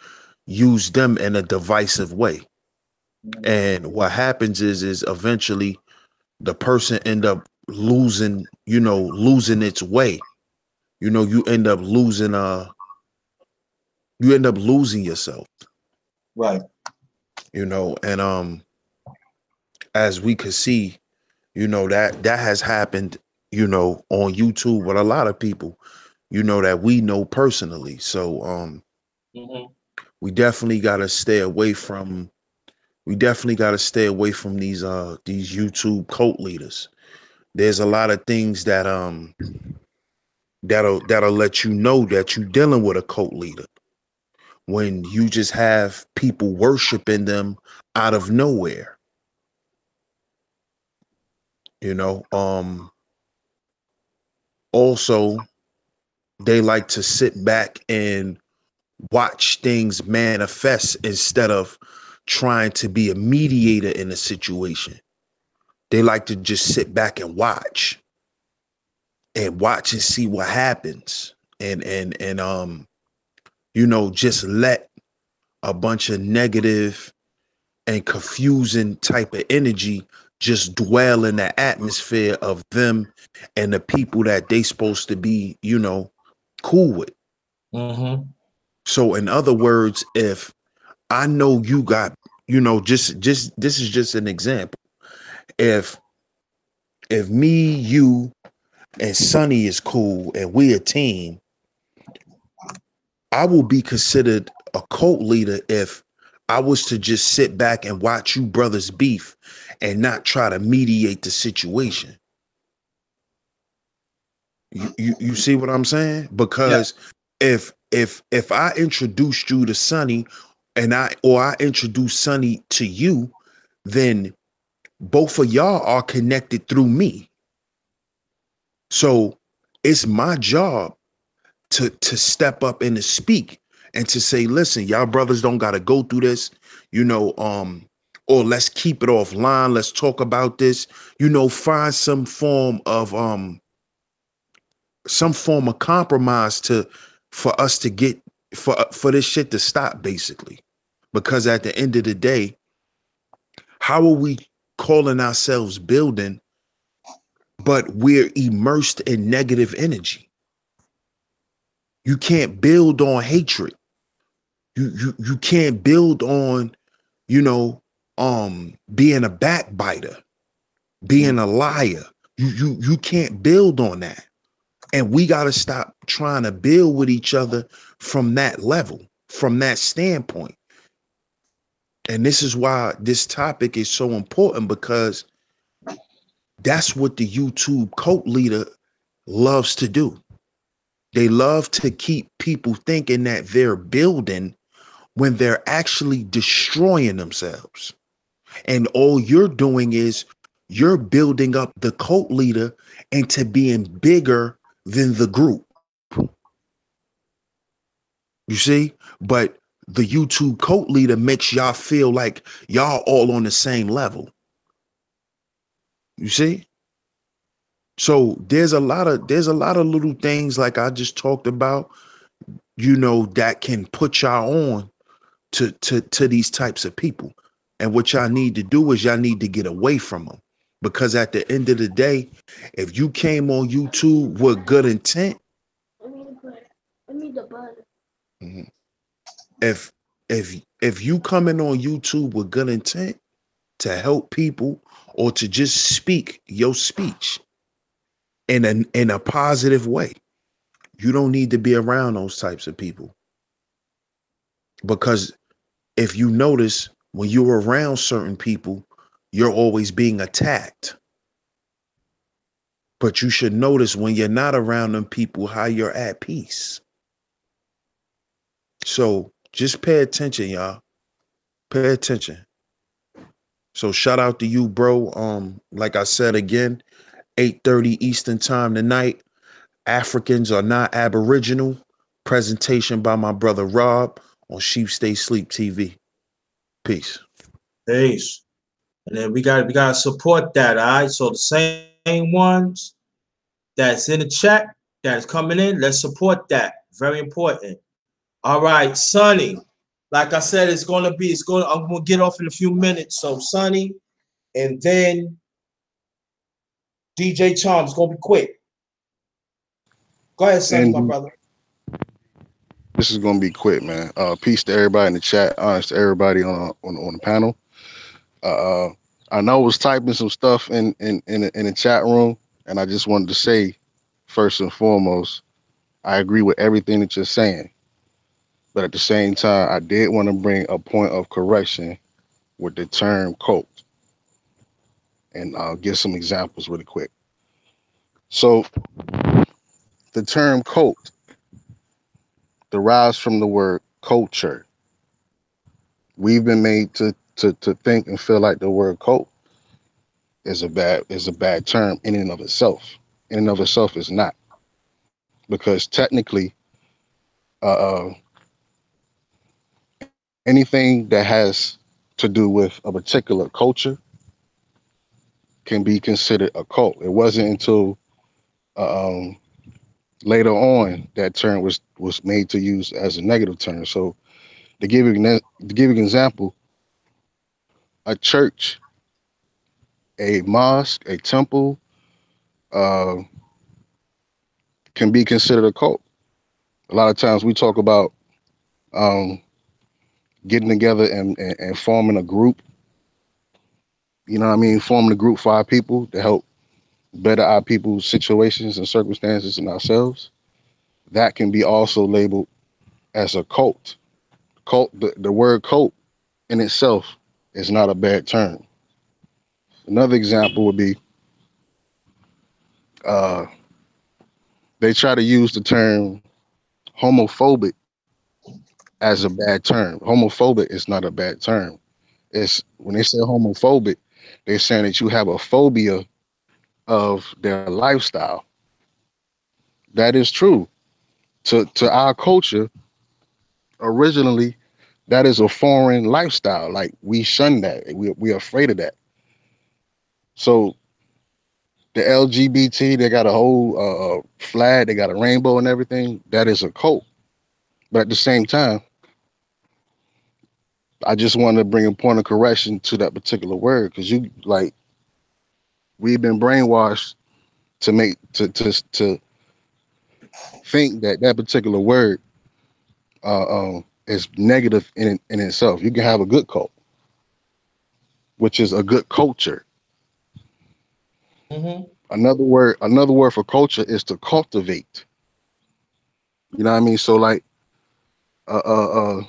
use them in a divisive way. And what happens is eventually the person end up losing its way. You end up losing yourself. Right. And as we could see, that has happened, on YouTube with a lot of people, that we know personally. So we definitely gotta stay away from these YouTube cult leaders. There's a lot of things that'll let you know that you're dealing with a cult leader. when you just have people worshiping them out of nowhere. You know, also they like to sit back and watch things manifest instead of trying to be a mediator in a situation. They like to just sit back and watch and see what happens. And you know, just let a bunch of negative and confusing type of energy just dwell in the atmosphere of them and the people that they supposed to be, you know, cool with. Mm-hmm. So in other words, if I know you got, you know, just this is just an example. If me, you, and Sonny is cool and we a team, I will be considered a cult leader if I was to just sit back and watch you brothers beef and not try to mediate the situation. You see what I'm saying? Yeah. Because if I introduced you to Sonny and I introduce Sonny to you, then both of y'all are connected through me. So it's my job to step up and to speak and to say, listen, y'all brothers don't gotta go through this, you know, or let's keep it offline. Let's talk about this, you know, find some form of compromise to for us to get for this shit to stop, basically. Because at the end of the day, how are we calling ourselves building, but we're immersed in negative energy? You can't build on hatred. You can't build on, you know, being a backbiter, being a liar. You can't build on that. And we got to stop trying to build with each other from that level, from that standpoint. And this is why this topic is so important, because that's what the YouTube cult leader loves to do. They love to keep people thinking that they're building when they're actually destroying themselves. And all you're doing is you're building up the cult leader into being bigger than the group. You see? But the YouTube cult leader makes y'all feel like y'all all on the same level. You see? So there's a lot of little things like I just talked about, you know, that can put y'all on to these types of people. And what y'all need to do is y'all need to get away from them. Because at the end of the day, if you came on YouTube with good intent, mhm, if if you coming on YouTube with good intent to help people or to just speak your speech in a positive way, you don't need to be around those types of people. Because if you notice, when you're around certain people, you're always being attacked. But you should notice when you're not around them people how you're at peace. So just pay attention, y'all. Pay attention. So shout out to you, bro. Like I said again, 8:30 Eastern time tonight. Africans are not aboriginal. Presentation by my brother Rob on Sheep Stay Sleep TV. Peace. Peace. And then we gotta support that, all right? So the same ones that's in the chat that is coming in, let's support that. Very important. All right, Sonny. Like I said, I'm gonna get off in a few minutes. So Sonny, and then DJ Charms gonna be quick. Go ahead, Sonny, my And brother. this is gonna be quick, man. Peace to everybody in the chat. Honest to everybody on the panel. Uh, I know I was typing some stuff in the chat room, and I just wanted to say, first and foremost, I agree with everything that you're saying. But at the same time, I did want to bring a point of correction with the term cult, and I'll give some examples really quick. So the term cult derives from the word culture. We've been made to think and feel like the word cult is a bad term in and of itself. In and of itself is not, because technically, uh, anything that has to do with a particular culture can be considered a cult. It wasn't until um, later on that term was made to use as a negative term. So to give you an example, a church, a mosque, a temple uh, can be considered a cult. A lot of times we talk about um, getting together and forming a group. You know what I mean? Forming a group for our people to help better our people's situations and circumstances and ourselves. That can be also labeled as a cult. Cult. The word cult in itself is not a bad term. Another example would be uh, they try to use the term homophobic as a bad term. Homophobic is not a bad term. It's when they say homophobic, they're saying that you have a phobia of their lifestyle. That is true. To our culture, originally, that is a foreign lifestyle. Like we shun that. We're afraid of that. So the LGBT, they got a whole flag, they got a rainbow and everything. That is a cult. But at the same time, I just want to bring a point of correction to that particular word, because you like we've been brainwashed to make to think that that particular word is negative in itself. You can have a good cult, which is a good culture. Mm-hmm. Another word for culture is to cultivate. You know what I mean? So like uh uh uh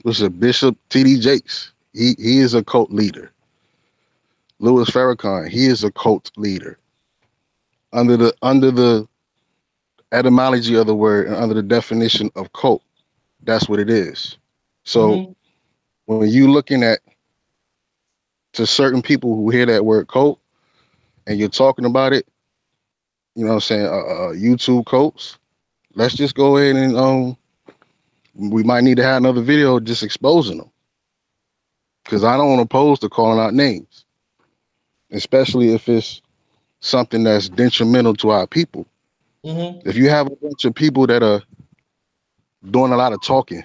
what's it, Bishop TD Jakes. He is a cult leader. Louis Farrakhan, he is a cult leader. Under the etymology of the word and under the definition of cult, that's what it is. So Mm-hmm. when you looking at to certain people who hear that word cult and you're talking about it, you know what I'm saying, YouTube cults, let's just go ahead and we might need to have another video just exposing them, because I don't want to oppose to calling out names, especially if it's something that's detrimental to our people. Mm-hmm. If you have a bunch of people that are doing a lot of talking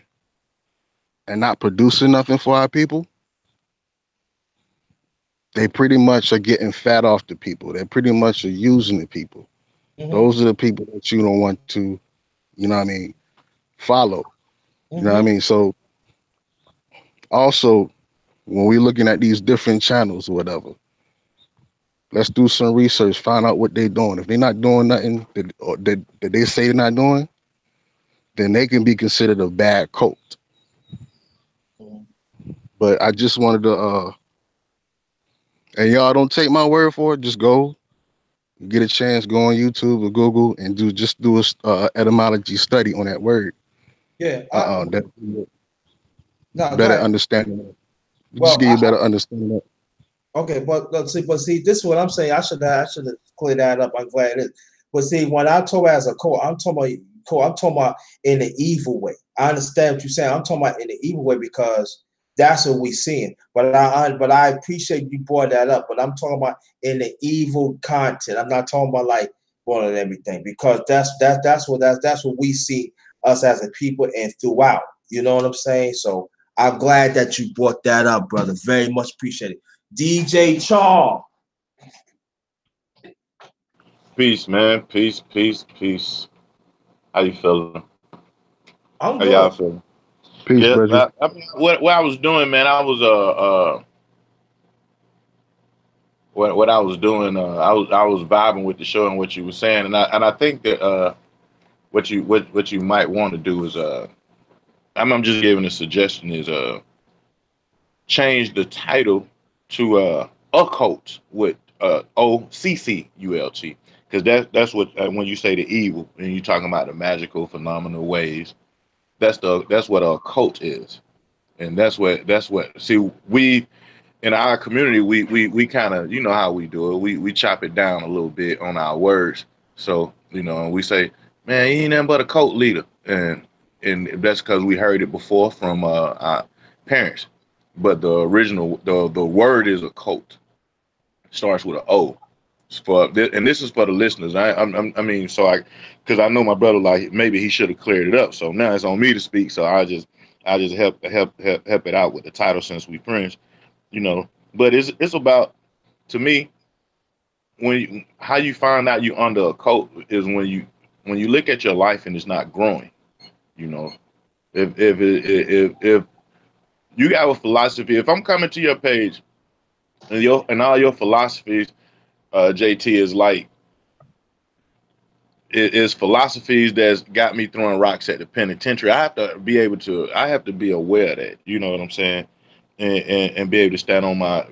and not producing nothing for our people, they pretty much are getting fat off the people. They pretty much are using the people. Mm-hmm. Those are the people that you don't want to, you know what I mean, follow. You know what I Mm-hmm. mean? So also when we're looking at these different channels or whatever, let's do some research, find out what they're doing. If they're not doing nothing that they say they're not doing, then they can be considered a bad cult. But I just wanted to, and y'all don't take my word for it. Just go get a chance, go on YouTube or Google and do a etymology study on that word. Yeah. That No, go better ahead. understanding. Just Well, give you a better understanding. okay, but see, this is what I'm saying. I should have cleared that up. I'm glad it is. But see, when I talk as a co, I'm talking about in the evil way. I understand what you're saying. I'm talking about in the evil way because that's what we're seeing. But I appreciate you brought that up. But I'm talking about in the evil content. I'm not talking about like one and everything because that's what we see us as a people and throughout. You know what I'm saying? So I'm glad that you brought that up, brother. Very much appreciated. DJ Charm. Peace, man. Peace, peace, peace. How you feeling? I'm How y'all good. feeling? Peace, Yeah, brethren. what I was doing, man. I was what I was doing. I was vibing with the show and what you were saying, and I think that what you might want to do is I'm just giving a suggestion is change the title to occult with OCCULT, because that's what when you say the evil and you're talking about the magical phenomenal ways. That's what a cult is, and that's what. See, we in our community, we kind of, you know how we do it. We chop it down a little bit on our words. So, you know, and we say, man, he ain't nothing but a cult leader, and that's because we heard it before from our parents. But the original, the word is a cult. Starts with an O. And this is for the listeners. I mean, because I know my brother, like, maybe he should have cleared it up. So now it's on me to speak. So I just help it out with the title since we friends, you know. But it's about, to me, how you find out you under a cult is when you look at your life and it's not growing. You know, if you got a philosophy, if I'm coming to your page and all your philosophies, JT, is like, it is philosophies that's got me throwing rocks at the penitentiary. I have to be aware of that. You know what I'm saying? And be able to stand on my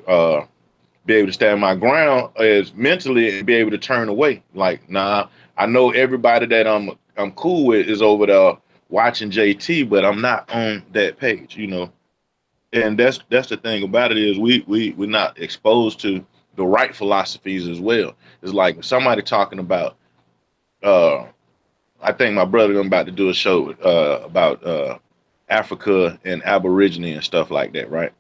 be able to stand my ground as mentally and be able to turn away. Like, nah, I know everybody that I'm cool with is over there watching JT, but I'm not on that page, you know. And that's the thing about it, is we're not exposed to the right philosophies as well. It's like somebody talking about, I think my brother, I'm about to do a show about Africa and Aborigine and stuff like that, right?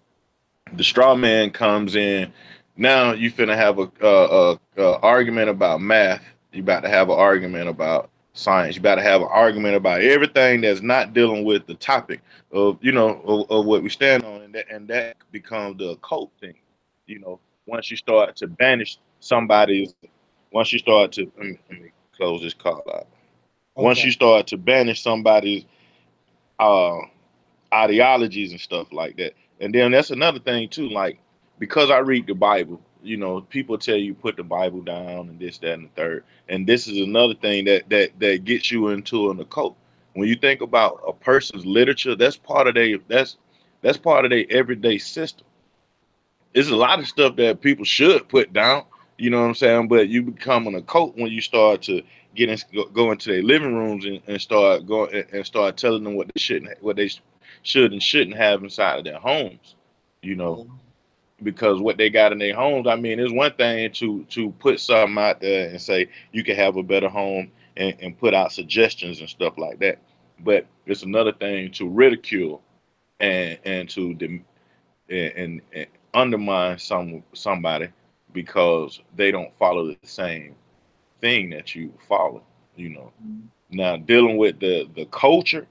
The straw man comes in. Now you finna have a argument about math. You about to have an argument about science. You about to have an argument about everything that's not dealing with the topic of, you know, of what we stand on, and that becomes the occult thing. You know, once you start to banish somebody's, once you start to let me close this call out. Once Okay. you start to banish somebody's uh ideologies and stuff like that. And then that's another thing too, like, because I read the Bible, you know, people tell you put the Bible down and this, that, and the third. And this is another thing that gets you into an occult. When you think about a person's literature, that's part of their everyday system. There's a lot of stuff that people should put down, you know what I'm saying? But you become an occult when you start to go into their living rooms and start going and start telling them what they should and shouldn't have inside of their homes, you know, because what they got in their homes. I mean, it's one thing to put something out there and say you can have a better home, and put out suggestions and stuff like that. But it's another thing to ridicule and to and undermine somebody because they don't follow the same thing that you follow, you know. Now, dealing with the culture,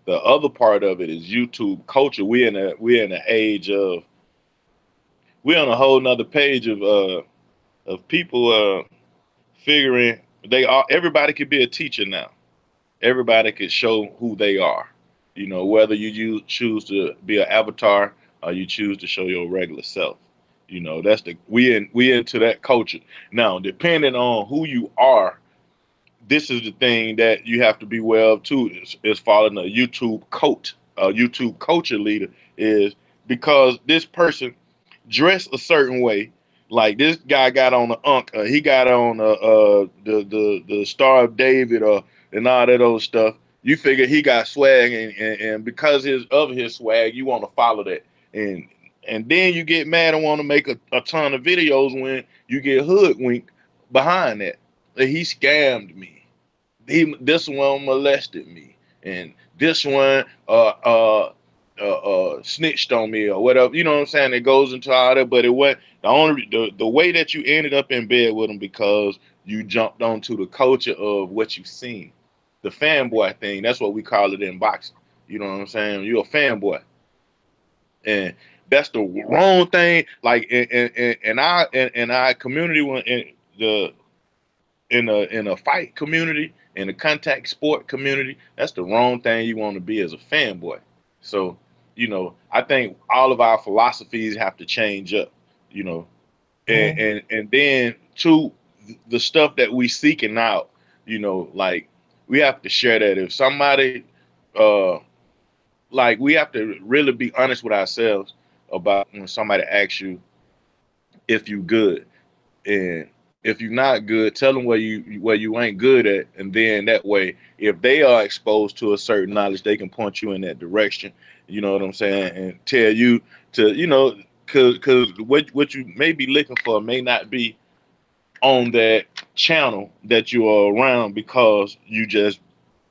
the other part of it is YouTube culture. We're in an age of, we're on a whole nother page of people figuring they are, everybody could be a teacher now. Everybody could show who they are. You know, whether choose to be an avatar or you choose to show your regular self. You know, that's we into that culture. Now, depending on who you are, this is the thing that you have to be well of too, is following a YouTube culture leader, is because this person dressed a certain way. Like, this guy got on the he got on the Star of David, and all that old stuff. You figure he got swag, and because of his swag, you want to follow that, and then you get mad and want to make a ton of videos when you get hoodwinked behind that. He scammed me. This one molested me, and this one snitched on me or whatever. You know what I'm saying? It goes into all that, but it went the way that you ended up in bed with him because you jumped onto the culture of what you seen, the fanboy thing. That's what we call it in boxing. You know what I'm saying? You're a fanboy, and that's the wrong thing. Like in our community, when the in a fight community, in a contact sport community, that's the wrong thing you want to be as a fanboy. So, you know, I think all of our philosophies have to change up, you know, and then to the stuff that we seeking out, you know, like, we have to share that. If somebody, uh, like, we have to really be honest with ourselves about when somebody asks you if you good, and If you're not good, tell them where you ain't good at, and then that way, if they are exposed to a certain knowledge, they can point you in that direction. You know what I'm saying, and tell you to, because what you may be looking for may not be on that channel that you are around, because you just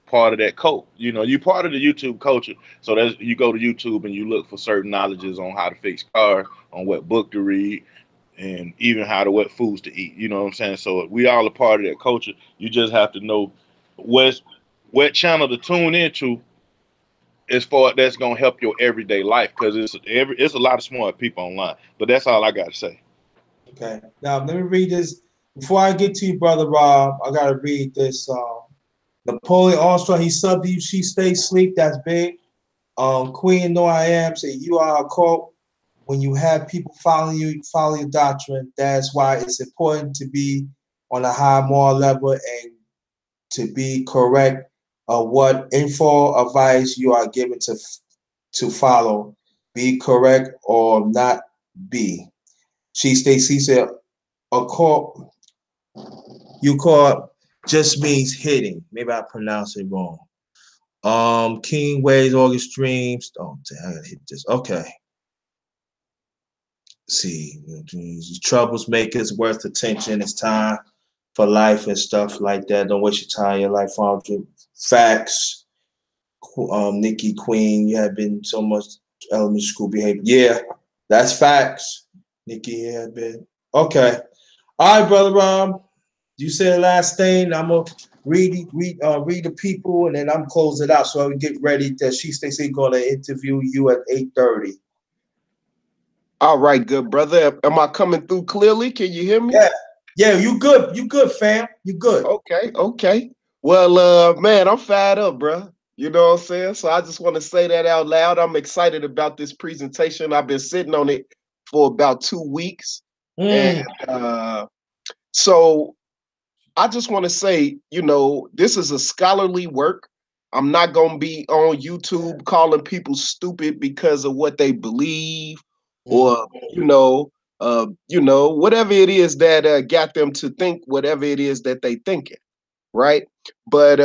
part of that cult. You part of the YouTube culture. So that's, you go to YouTube and you look for certain knowledges on how to fix cars, on what book to read, and even how to what foods to eat. You know what I'm saying? So we all a part of that culture. You just have to know what channel to tune into as far that's gonna help your everyday life, because it's a lot of smart people online. But that's all I gotta say. Okay. Now let me read this before I get to you, brother Rob. I gotta read this. Napoleon Armstrong, he subbed you. She stays asleep. That's big. Queen Know I Am say you are a cult. When you have people following you, follow your doctrine. That's why it's important to be on a high moral level and to be correct of what info advice you are given to follow. Be correct or not be. She Stacy said a call you call just means hitting. Maybe I pronounced it wrong. King Ways, August Dreams. Oh, damn, I gotta hit this. Okay. See, troubles make it worth attention. It's time for life and stuff like that. Don't waste your time. Your life on facts. Nikki Queen, you have been so much elementary school behavior. Yeah, that's facts. Nikki had been okay. All right, brother Rom. You said the last thing. I'm gonna read the people, and then I'm close it out. So I get ready. That she stays gonna interview you at 8:30. All right, good brother. Am I coming through clearly? Can you hear me? Yeah. You good? You good, fam? You good? Okay. Well, man, I'm fired up, bro. You know what I'm saying? So I just want to say that out loud. I'm excited about this presentation. I've been sitting on it for about 2 weeks, and so I just want to say, this is a scholarly work. I'm not gonna be on YouTube calling people stupid because of what they believe, or whatever it is that got them to think whatever it is that they thinking, right? But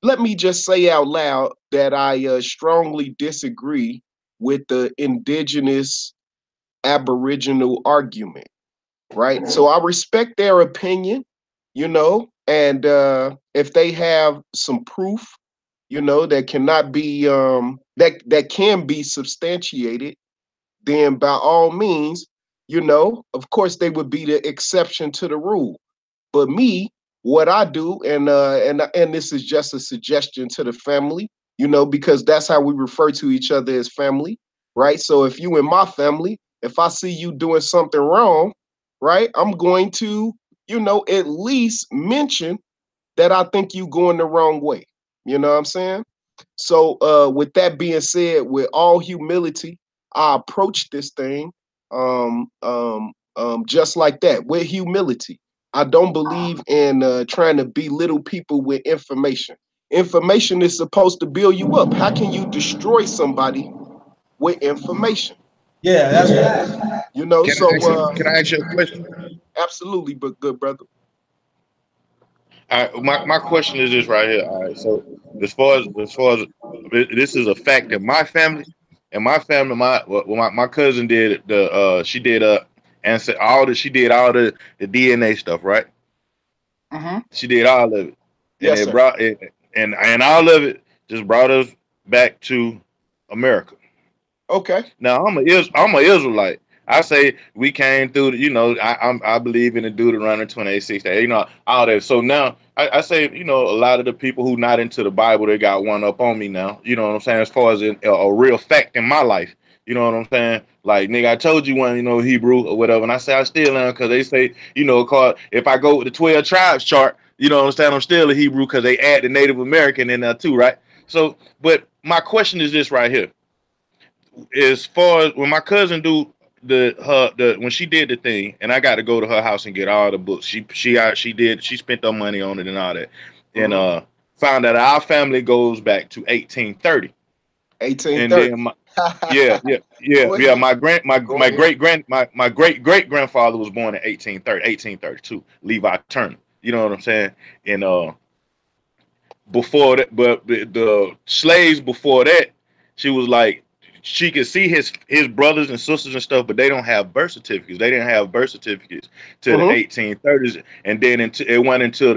let me just say out loud that I strongly disagree with the indigenous aboriginal argument, right? So I respect their opinion, and if they have some proof, that cannot be that can be substantiated, then by all means, of course they would be the exception to the rule. But me, what I do, and this is just a suggestion to the family, because that's how we refer to each other as family, right? So if you in my family, if I see you doing something wrong, right, I'm going to, at least mention that I think you going the wrong way. You know what I'm saying? So with that being said, with all humility, I approach this thing just like that, with humility. I don't believe in trying to belittle people with information. Information is supposed to build you up. How can you destroy somebody with information? Yeah, that's that. Can I ask you a question? Absolutely, but good brother. My question is this right here. All right, so as far as this is a fact in my family, my cousin did she did and said she did all the DNA stuff, right? She did all of it, and Yes, it sir. brought it, and all of it just brought us back to America. Okay. Now I'm a Israelite. I say we came through. I believe in the Deuteronomy 28:6. All that. So now I say, a lot of the people who not into the Bible, they got one up on me now. You know what I'm saying? As far as a real fact in my life, you know what I'm saying? Like, nigga, I told you one, Hebrew or whatever, and I say I still am, because they say, cause if I go with the 12 tribes chart, you know what I'm saying, I'm still a Hebrew, because they add the Native American in there too, right? So, but my question is this right here: as far as when my cousin do when she did the thing, and I got to go to her house and get all the books. She spent her money on it and all that, and found that our family goes back to 1830. And 1830. then Yeah, yeah, yeah, Go yeah. ahead. My grand, Go my ahead. great grand, my great great grandfather was born in 1832. Levi Turner. You know what I'm saying? And before that, but the slaves before that, she was like, she could see his brothers and sisters and stuff, but they don't have birth certificates. They didn't have birth certificates till the Mm-hmm. 1830s, and then it went into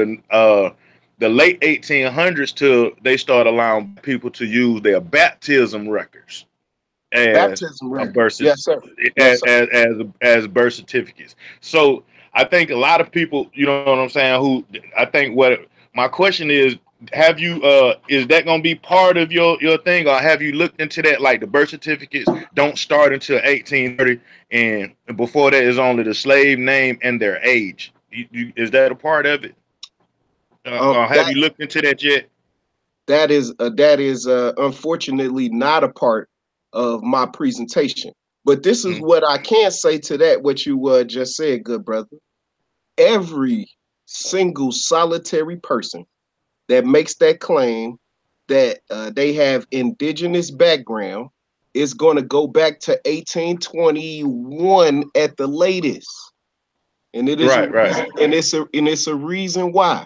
the late 1800s till they started allowing people to use their baptism records as Baptism a record. birth Yes, sir. Yes, sir. as birth certificates. So I think a lot of people, you know what I'm saying, who I think what my question is, have you is that going to be part of your thing, or have you looked into that, like the birth certificates don't start until 1830, and before that is only the slave name and their age? Is that a part of it? Or have That you looked into that yet? that is unfortunately not a part of my presentation. But this is Mm, what I can say to that. What you just said, good brother. Every single solitary person that makes that claim that they have indigenous background is going to go back to 1821 at the latest, and it is a right, reason, right. and it's a reason why.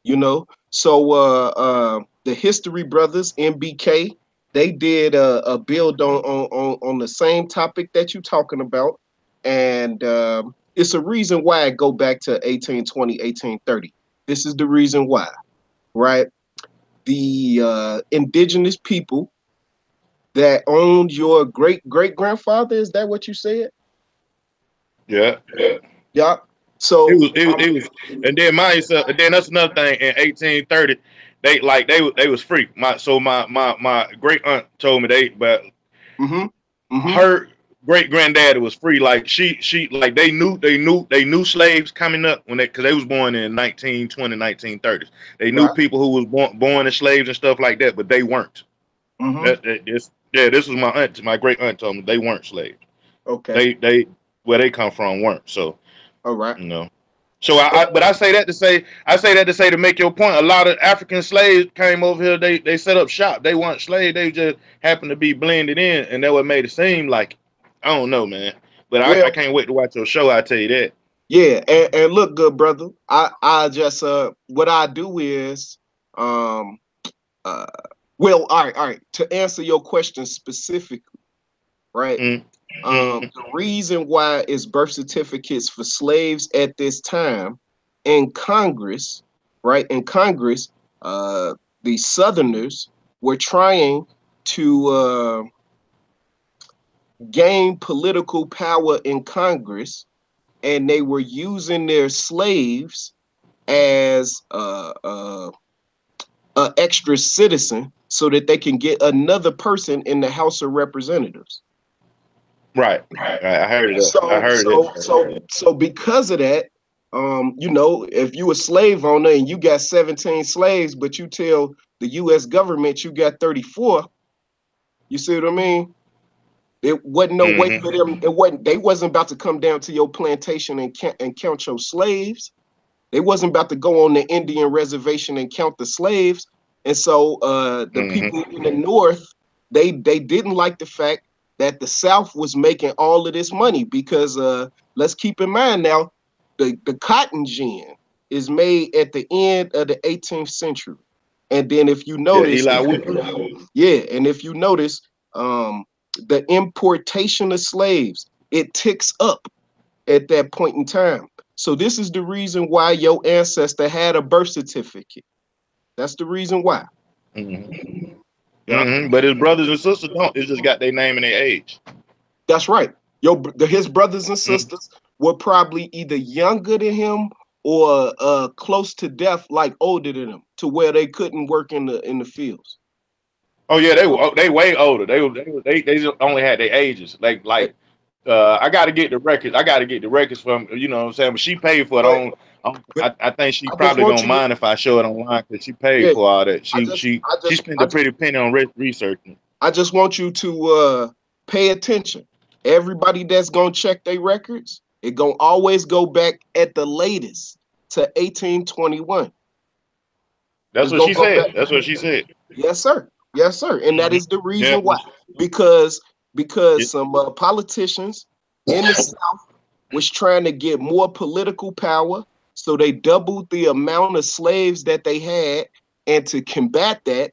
You know, so the History Brothers, MBK, they did a build on the same topic that you're talking about, and it's a reason why I go back to 1820, 1830. This is the reason why, right? The indigenous people that owned your great great grandfather, is that what you said? Yeah. Yeah. It So was, it was, and then and then that's another thing. In 1830, they was free. My great aunt told me but mm-hmm, mm-hmm, her great granddaddy was free. Like she like they knew slaves coming up when because they was born in 1920, 1930s. They knew right, people who was born as slaves and stuff like that, but they weren't. mm-hmm, This was my aunt. My great aunt told me they weren't slaves. okay, They where they come from weren't. So all right. you know. So but I say that to say to make your point. A lot of African slaves came over here. They set up shop. They weren't slaves. They just happened to be blended in, and that what made it seem like. I don't know, man. But I Well, can't wait to watch your show. I tell you that. yeah, and look, good brother. I just what I do is um uh well, all right. To answer your question specifically, right? Mm, mm, The reason why is birth certificates for slaves at this time in Congress, right? In Congress, the Southerners were trying to gain political power in Congress, and they were using their slaves as a extra citizen so that they can get another person in the House of Representatives. right. Right. I heard it. I So heard so it. so so because of that, you know, if you a slave owner and you got 17 slaves, but you tell the US government you got 34, you see what I mean? It wasn't no way Mm-hmm. for them. It wasn't, they wasn't about to come down to your plantation and count your slaves. They wasn't about to go on the Indian reservation and count the slaves. And so the people Mm-hmm. in the North, they didn't like the fact that the South was making all of this money because let's keep in mind now, the cotton gin is made at the end of the 18th century. And then if you Yeah, notice, Eli Wood. yeah, and if you notice, um, the importation of slaves, it ticks up at that point in time. So this is the reason why your ancestor had a birth certificate. That's the reason why. Mm-hmm. Yeah, Mm-hmm. But his brothers and sisters don't. It's just got their name and their age. that's right. His brothers and Mm-hmm. sisters were probably either younger than him or close to death, like older than him, to where they couldn't work in the fields. Oh yeah, they way older. They just only had their ages. I got to get the records. I got to get the records from you know what I'm saying. But she paid for it. But but I think she I just probably want gonna you to, mind if I show it online because she paid yeah. for all that. I She just she I she just spent I a just pretty penny on researching. I just want you to pay attention. Everybody that's gonna check their records, it gonna always go back at the latest to 1821. That's It's what gonna she go said. back. That's what she said. Yes, sir. Yes, sir. And that Hmm. is the Yeah. reason why. because Yeah. some politicians in the South was trying to get more political power, so they doubled the amount of slaves that they had, and to combat that,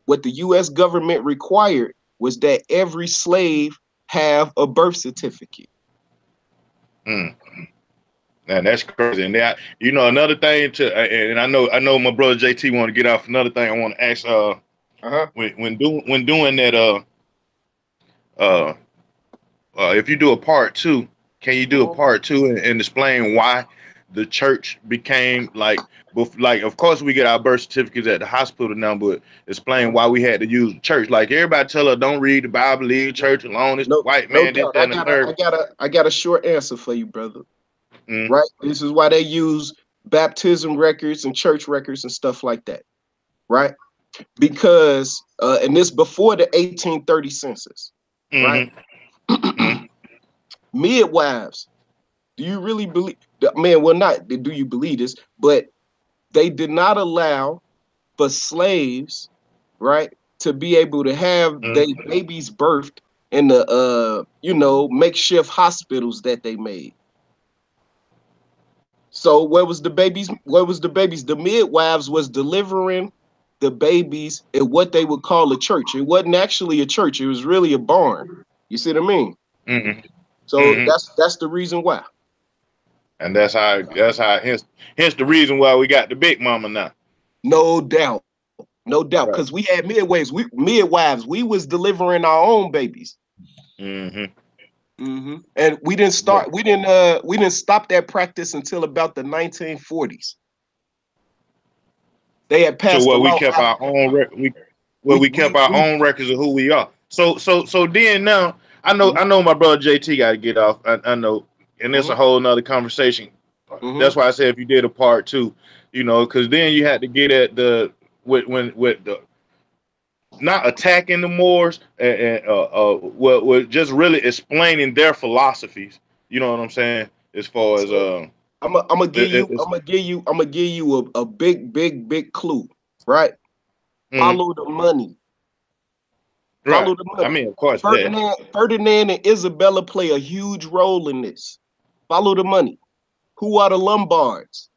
what the U.S. government required was that every slave have a birth certificate. Mm. Man, that's crazy. And that, another thing and I know my brother JT want to get off. Another thing I want to ask, when doing that, if you do a part two, can you do a part two and explain why the church became like, of course we get our birth certificates at the hospital now, but explain why we had to use the church. Like everybody tell us, don't read the Bible, leave the church alone. It's the white man, this, doubt. that, and the third. I got a short answer for you, brother. Mm. Right? This is why they use baptism records and church records and stuff like that. Right? Because and this before the 1830 census. Right? Mm-hmm. Midwives, do you really believe man? Well, not do you believe this, but they did not allow for slaves, right, to be able to have their babies birthed in the makeshift hospitals that they made. So where was the babies? The midwives was delivering the babies at what they would call a church. It wasn't actually a church. It was really a barn. You see what I mean? Mm-hmm. So that's the reason why. And that's how hence the reason why we got the big mama now. No doubt. Because we had midwives. We was delivering our own babies. And we didn't start. We didn't stop that practice until about the 1940s. They had passed. So where we kept our own we kept our own records of who we are. So then now I know my brother JT got to get off. I know, and it's a whole nother conversation. That's why I said if you did a part two, because then you had to get at the with the not attacking the Moors and just really explaining their philosophies. You know what I'm saying? As far as I'm gonna give you a big clue, right? Follow the money. Right. Follow the money. I mean, of course, Ferdinand and Isabella play a huge role in this. Follow the money. Who are the Lombards?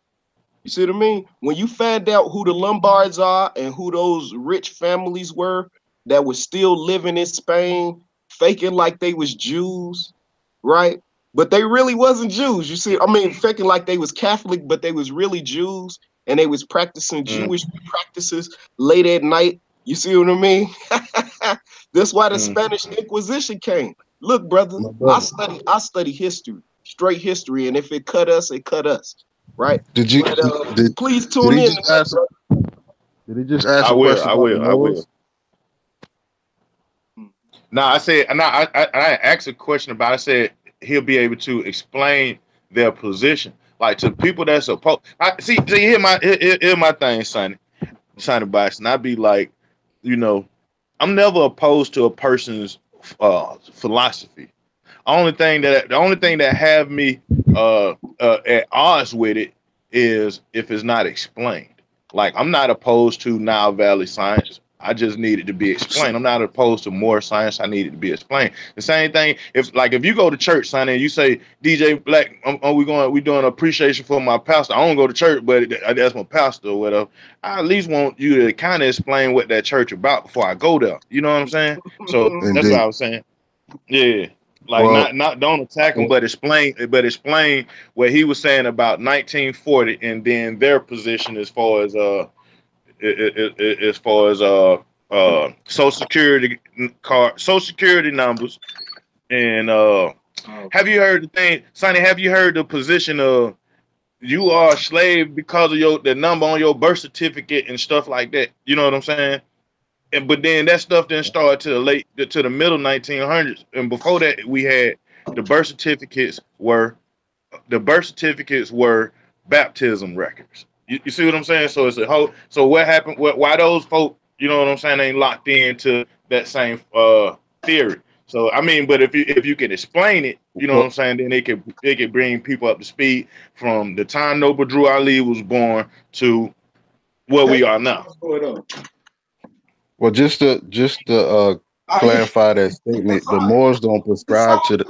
You see what I mean? When you find out who the Lombards are and who those rich families were that were still living in Spain, faking like they was Jews, right? But they really wasn't Jews. You see, I mean, faking like they was Catholic, but they was really Jews, and they was practicing Jewish practices late at night. You see what I mean? That's why the Spanish Inquisition came. Look, brother, I study history, straight history, and if it cut us, it cut us. Right? Did you? But, please tune in. Did he just ask I a question? I will. Now I said, I asked a question about. I said he'll be able to explain their position, like to people that's opposed. See, hear my thing, Sonny Boston. I'd be like, I'm never opposed to a person's philosophy. The only thing that have me at odds with it is if it's not explained. Like I'm not opposed to Nile Valley science. I just need it to be explained. I'm not opposed to more science. I need it to be explained. The same thing if you go to church, Sonny, and you say, DJ Black, we doing appreciation for my pastor. I don't go to church, but that's my pastor or whatever. I at least want you to kind of explain what that church about before I go there. You know what I'm saying? So that's what I was saying. Yeah. Like not don't attack him, but explain what he was saying about 1940 and then their position as far as social security numbers and have you heard the thing, Sonny? Have you heard the position of you are a slave because of the number on your birth certificate and stuff like that? You know what I'm saying? But then that stuff didn't start to the middle 1900s, and before that we had the birth certificates were baptism records. You see what I'm saying? So it's a whole. So what happened? Why those folk? You know what I'm saying? Ain't locked into that same theory. So I mean, but if you can explain it, you know what I'm saying, then they could bring people up to speed from the time Noble Drew Ali was born to where we are now. What's going on? Well, just to clarify that statement, the Moors don't prescribe to the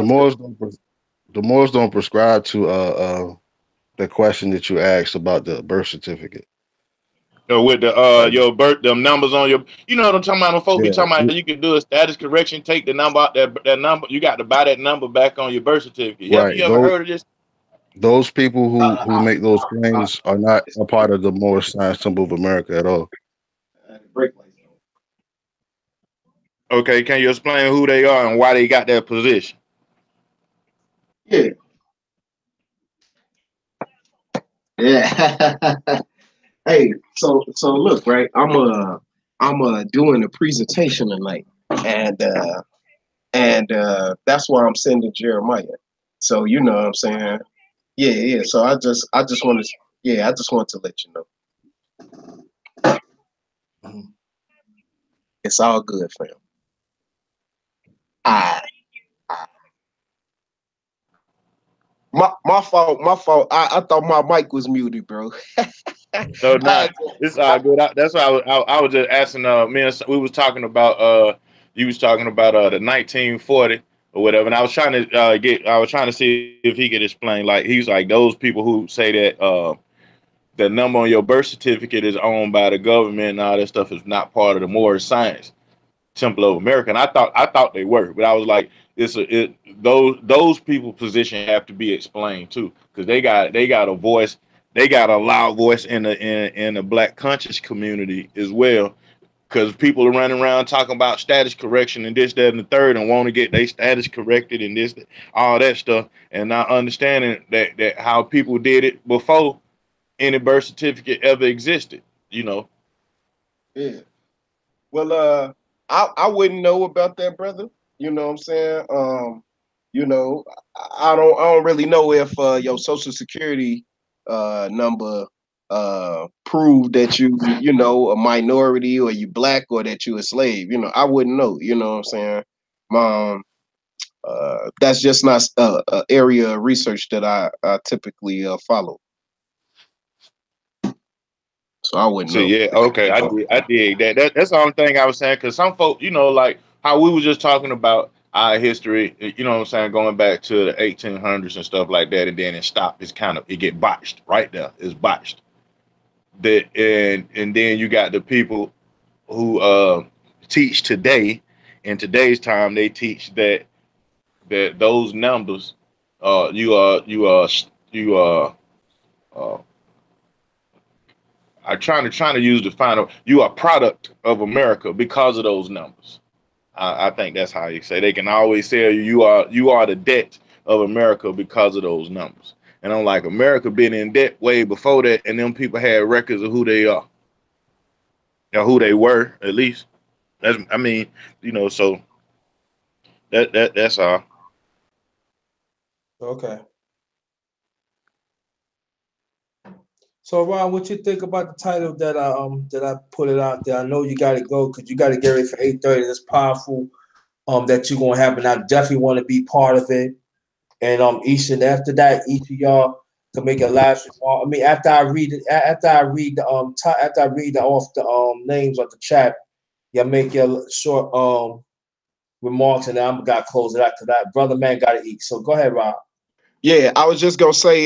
Moors don't the Moors don't prescribe to the question that you asked about the birth certificate. So with the Like, your birth, them numbers on your, you know what I'm talking about. Them folk be yeah, talking about you can do a status correction, take the number out that number. You got to buy that number back on your birth certificate. You ever, right. you ever heard of this? Those people who make those claims are not a part of the Moorish Science Temple of America at all. Okay, can you explain who they are and why they got that position? Yeah. Yeah. Hey, so look, right? I'm doing a presentation tonight, and that's why I'm sending Jeremiah. So you know what I'm saying? Yeah, yeah. So I just wanted to, yeah, I just want to let you know. Mhm. It's all good, fam. I, my fault, my fault. I thought my mic was muted, bro. I No, not. had It's all good. That's why I was just asking. Me and we was talking about. You was talking about the 1940 or whatever, and I was trying to I was trying to see if he could explain. Like he's like those people who say that the number on your birth certificate is owned by the government and all that stuff is not part of the Moorish Science Temple of America. And I thought they were, but I was like, those people position have to be explained too, because they got a voice, they got a loud voice in the black conscious community as well. Because people are running around talking about status correction and this, that, and the third, and want to get their status corrected and this, all that stuff, and not understanding that how people did it before any birth certificate ever existed. You know. yeah. Well, I wouldn't know about that, brother. You know what I'm saying? You know, I don't really know if your social security number proved that you know a minority or you black or that you a slave. You know, I wouldn't know. You know what I'm saying? Um, that's just not a area of research that I typically follow, so I wouldn't So know. yeah, okay, I dig that. That's the only thing I was saying, because some folk, like how we were just talking about our history, what I'm saying, going back to the 1800s and stuff like that, and then it stopped. It's kind of it get botched right there. It's botched. That and then you got the people who teach today. In today's time, they teach that those numbers, you are uh, I'm trying to use the final. You are a product of America because of those numbers. I think that's how you say. They can always tell you are the debt of America because of those numbers. And I'm like, America been in debt way before that, and them people had records of who they are, or who they were at least. That's I mean, so that's all. Okay. So Ron, what you think about the title that I put it out there? I know you got to go because you got to get ready for 8:30. It's powerful that you're gonna have, and I definitely want to be part of it. And each and after that, each of y'all can make a last remark. I mean, after I read it, after I read the after I read off the names of the chat, y'all make your short remarks, and then I'm gonna close it out to that. Brother man got to eat. So go ahead, Rob. Yeah, I was just gonna say,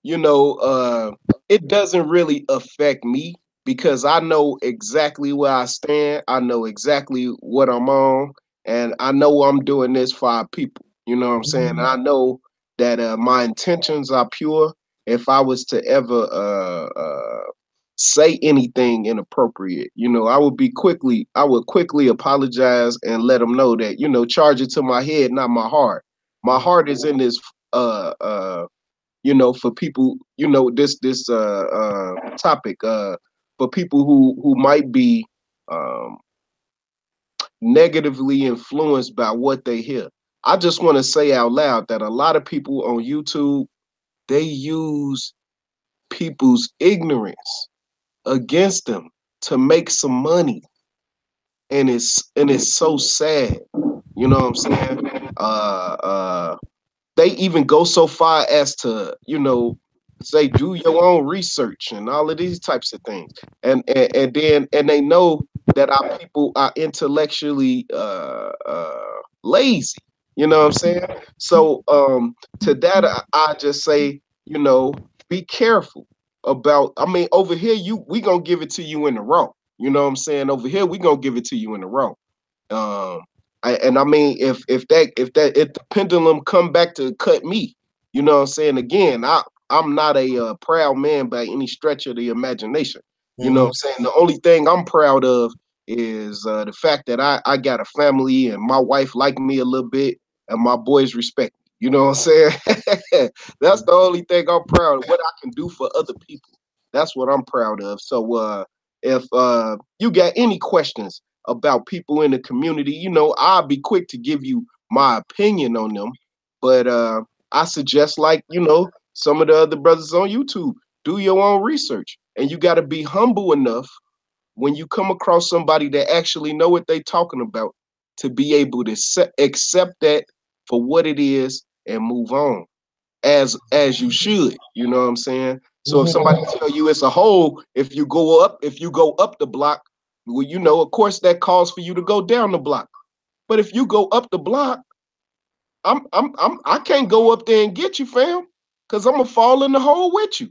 you know, it doesn't really affect me because I know exactly where I stand. I know exactly what I'm on, and I know I'm doing this for our people. You know what I'm saying? And I know that my intentions are pure. If I was to ever say anything inappropriate, I would quickly apologize and let them know that, charge it to my head, not my heart. My heart is in this uh uh for people, this topic, for people who might be um negatively influenced by what they hear. I just want to say out loud that a lot of people on YouTube, they use people's ignorance against them to make some money, and it's so sad. You know what I'm saying? They even go so far as to, say do your own research and all of these types of things, and they know that our people are intellectually lazy. You know what I'm saying? So to that, I just say, be careful about. I mean, over here, we gonna give it to you in the raw. You know what I'm saying? Over here, we gonna give it to you in the raw. Um, and I mean, if the pendulum come back to cut me, you know what I'm saying? Again, I'm not a proud man by any stretch of the imagination. You know what I'm saying? The only thing I'm proud of is the fact that I got a family and my wife like me a little bit and my boys respect me. You know what I'm saying? That's the only thing I'm proud of. What I can do for other people. That's what I'm proud of. So if you got any questions about people in the community, I'll be quick to give you my opinion on them. But I suggest, like, some of the other brothers on YouTube, do your own research. And you got to be humble enough when you come across somebody that actually know what they talking about to be able to accept that for what it is and move on as you should. You know what I'm saying? So if somebody tell you it's a hole, if you go up the block, well, of course that calls for you to go down the block. But if you go up the block, I can't go up there and get you, fam, because I'm gonna fall in the hole with you.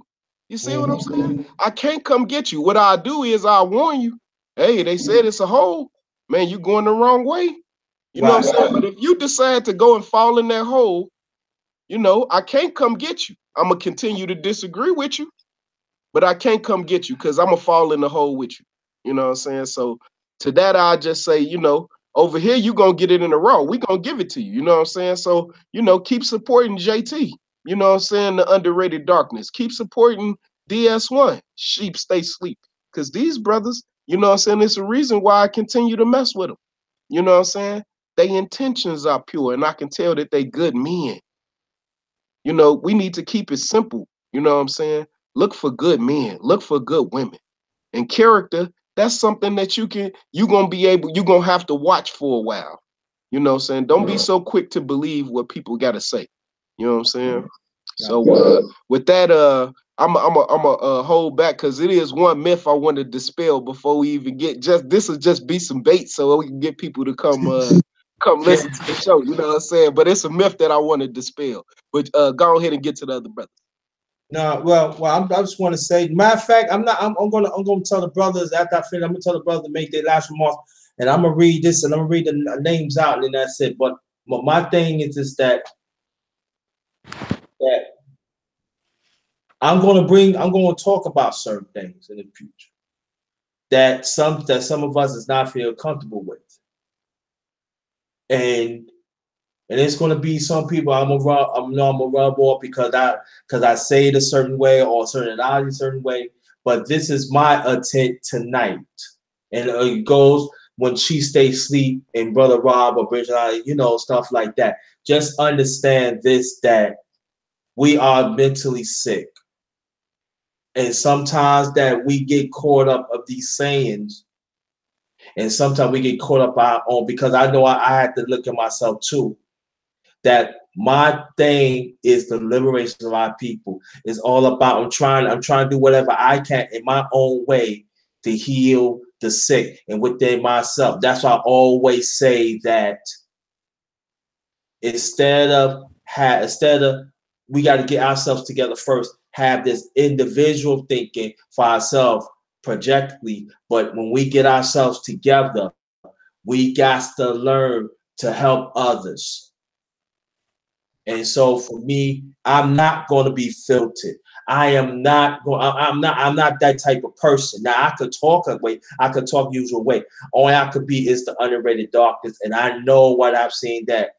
You see what I'm saying? I can't come get you. What I do is I warn you. Hey, they said it's a hole. Man, you going the wrong way. You know what I'm saying? But if you decide to go and fall in that hole, I can't come get you. I'm gonna continue to disagree with you, but I can't come get you because I'm gonna fall in the hole with you. You know what I'm saying? So to that, I just say, over here you gonna get it in a row. We gonna give it to you. You know what I'm saying? So keep supporting JT. You know what I'm saying? The underrated darkness. Keep supporting DS1. Sheep stay sleep. Because these brothers, you know what I'm saying? It's a reason why I continue to mess with them. You know what I'm saying? Their intentions are pure, and I can tell that they good men. We need to keep it simple. You know what I'm saying? Look for good men, look for good women. And character, that's something that you're gonna have to watch for a while. You know what I'm saying? Don't be so quick to believe what people gotta say. You know what I'm saying? So with that, I'm a hold back because it is one myth I want to dispel before we even get this will just be some bait so we can get people to come listen to the show. You know what I'm saying? But it's a myth that I want to dispel. But go ahead and get to the other brothers. No, well, I just want to say, matter of fact, I'm gonna tell the brothers after I finish. I'm gonna tell the brothers to make their last remarks, and I'm gonna read this, and I'm gonna read the names out, and then that's it. But my thing is that I'm gonna talk about certain things in the future that some of us is not feel comfortable with, and it's gonna be some people I'm gonna rub off because I say it a certain way or a certain way. But this is my intent tonight, and it goes when she stays asleep and Brother Rob or Bridget, stuff like that. Just understand this, that we are mentally sick, and sometimes that we get caught up of these sayings, and sometimes we get caught up our own, because I know I had to look at myself too. That my thing is the liberation of our people. It's all about I'm trying to do whatever I can in my own way to heal the sick and within myself. That's why I always say that instead of we got to get ourselves together first, have this individual thinking for ourselves projectly. But when we get ourselves together, we got to learn to help others. And so for me, I'm not going to be filtered. I'm not that type of person. Now I could talk a way, I could talk usual way. All I could be is the underrated darkness. And I know what I've seen, that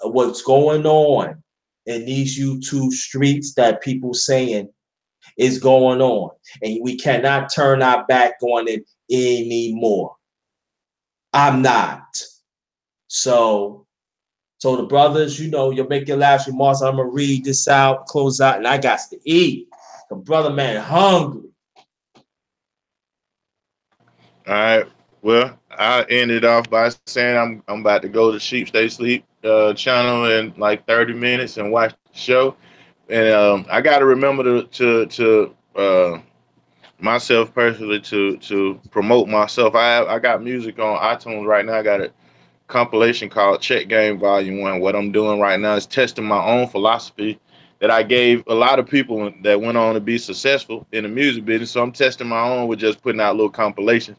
what's going on in these YouTube streets that people saying is going on. And we cannot turn our back on it anymore. I'm not. So the brothers, you'll make your last remarks. I'm going to read this out, close out, and I got to eat. The brother man hungry. All right. Well, I ended off by saying I'm about to go to Sheep Stay Sleep channel in like 30 minutes and watch the show. and I got to remember to myself personally to promote myself. I got music on iTunes right now. I got a compilation called Check Game Volume 1. What I'm doing right now is testing my own philosophy that I gave a lot of people that went on to be successful in the music business. So I'm testing my own with just putting out little compilations.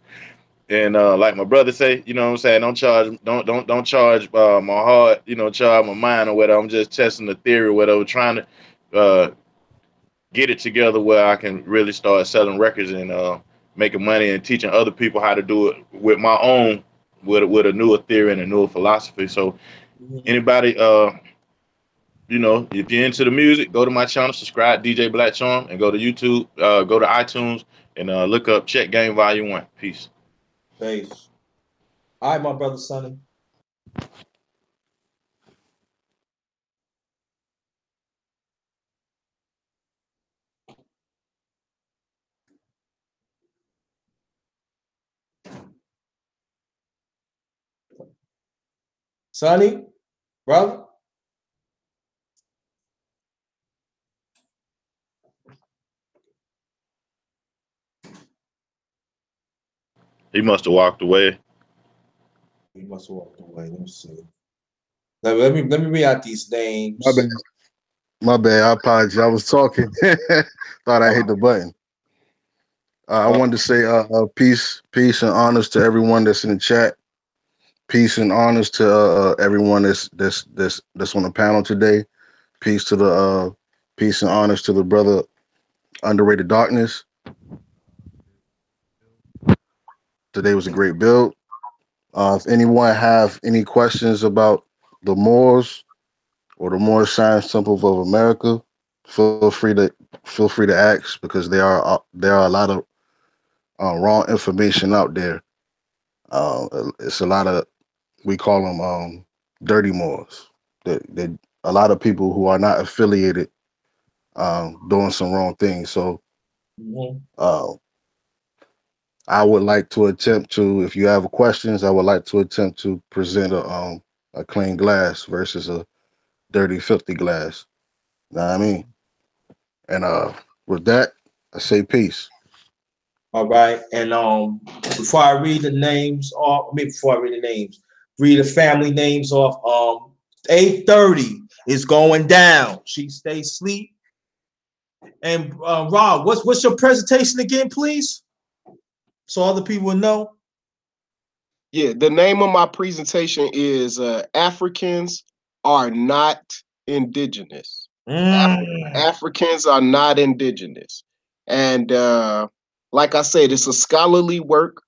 And like my brother say, you know what I'm saying, don't charge my heart, charge my mind or whatever. I'm just testing the theory or whatever, trying to get it together where I can really start selling records and making money and teaching other people how to do it with my own, with a newer theory and a newer philosophy. So anybody, if you're into the music, go to my channel, subscribe, DJ Black Charm, and go to YouTube, go to iTunes, and look up Check Game Volume 1. Peace. Peace. All right, my brother Sonny. Sonny, brother. He must have walked away. He must have walked away. Let me see. Let me read out these names. My bad. My bad. I apologize. I was talking. Thought I hit the button. I wanted to say peace and honors to everyone that's in the chat. Peace and honors to everyone that's on the panel today. Peace and honors to the brother Underrated Darkness. Today was a great build. If anyone have any questions about the Moors or the Moorish Science Temple of America, feel free to ask, because there are a lot of wrong information out there. It's a lot of, we call them dirty Moors. That a lot of people who are not affiliated doing some wrong things. So uh, I would like to attempt to, if you have questions, I would like to attempt to present a clean glass versus a dirty, filthy glass. Know what I mean? And with that, I say peace. All right. And before I read the names off, read the family names off. 8:30 is going down. She stay asleep. And Rob, what's your presentation again, please? So other people will know. Yeah, the name of my presentation is Africans Are Not Indigenous. Africans are not indigenous. And like I said, it's a scholarly work.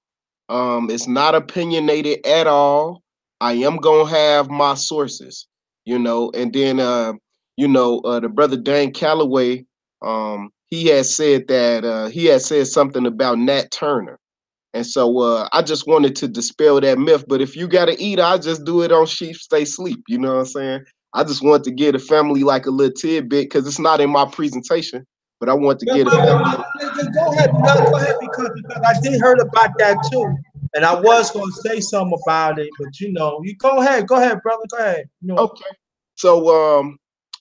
It's not opinionated at all. I am gonna have my sources, and then the brother Dan Calloway, he has said that he has said something about Nat Turner. And so I just wanted to dispel that myth. But if you gotta eat, I'll just do it on Sheep Stay Sleep. You know what I'm saying? I just want to give the family like a little tidbit, because it's not in my presentation, but I want to get a family. Go ahead, because I did heard about that too. And I was gonna say something about it, but you go ahead, brother. Go ahead. Okay. So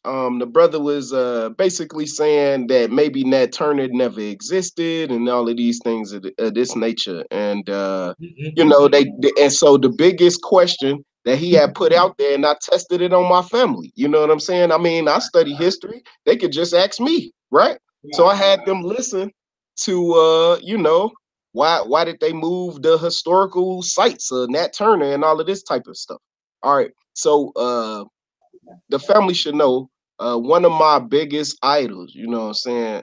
the brother was basically saying that maybe Nat Turner never existed and all of these things of this nature. And and so the biggest question that he had put out there, and I tested it on my family. You know what I'm saying? I mean, I study history. They could just ask me, right? So I had them listen to why did they move the historical sites of Nat Turner and all of this type of stuff. All right. So the family should know one of my biggest idols, you know what I'm saying,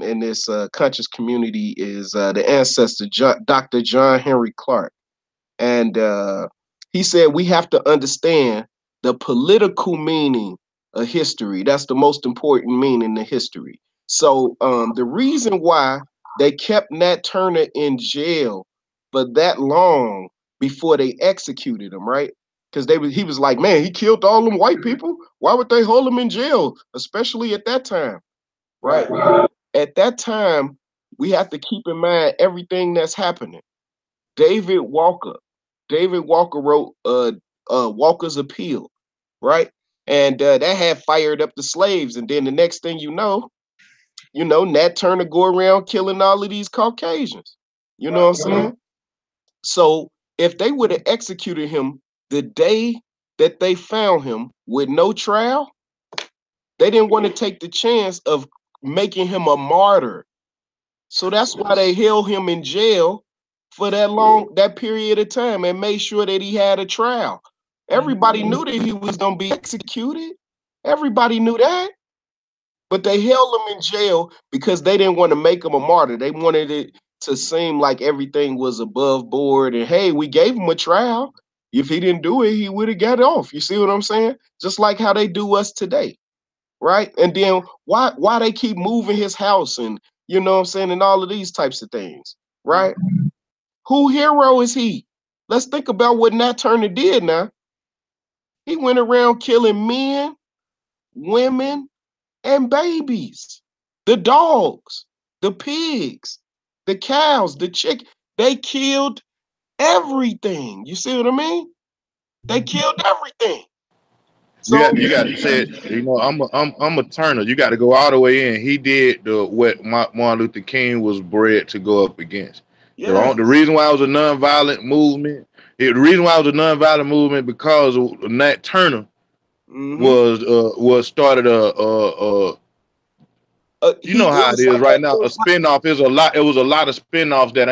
in this conscious community is the ancestor, Dr. John Henry Clark. And he said we have to understand the political meaning of history. That's the most important meaning of history. So the reason why they kept Nat Turner in jail for that long before they executed him, right? Because he was like, man, he killed all them white people. Why would they hold him in jail, especially at that time, right? At that time, we have to keep in mind everything that's happening. David Walker wrote Walker's Appeal, right? And that had fired up the slaves. And then the next thing you know, Nat Turner go around killing all of these Caucasians. You know what I'm saying? So if they would have executed him the day that they found him with no trial, they didn't want to take the chance of making him a martyr. So that's why they held him in jail for that period of time, and made sure that he had a trial. Everybody knew that he was going to be executed. Everybody knew that. But they held him in jail because they didn't want to make him a martyr. They wanted it to seem like everything was above board, and hey, we gave him a trial. If he didn't do it, he would have got off. You see what I'm saying? Just like how they do us today, right? And then why they keep moving his house, and you know what I'm saying, and all of these types of things, right? Who hero is he? Let's think about what Nat Turner did now. He went around killing men, women, and babies, the dogs, the pigs, the cows, the chick. They killed everything. You see what I mean? They killed everything. So You got to say it. You know, I'm a Turner. You got to go all the way in. He did what Martin Luther King was bred to go up against. yeah, The reason why it was a nonviolent movement. The reason why it was a nonviolent movement because Nat Turner was started you he know how it is is like right a now. A spinoff is a lot. It was a lot of spinoffs that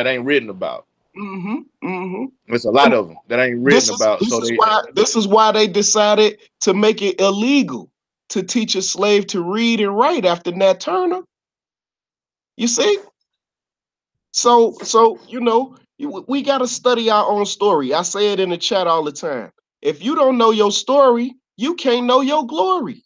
ain't written about. It's a lot of them that ain't written about. So they this is why they decided to make it illegal to teach a slave to read and write after Nat Turner. You see? So you know, we got to study our own story. I say it in the chat all the time. If you don't know your story, you can't know your glory.